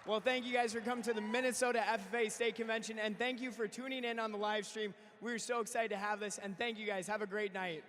Well, thank you guys for coming to the Minnesota FFA State Convention, and thank you for tuning in on the live stream. We're so excited to have this, and thank you guys. Have a great night.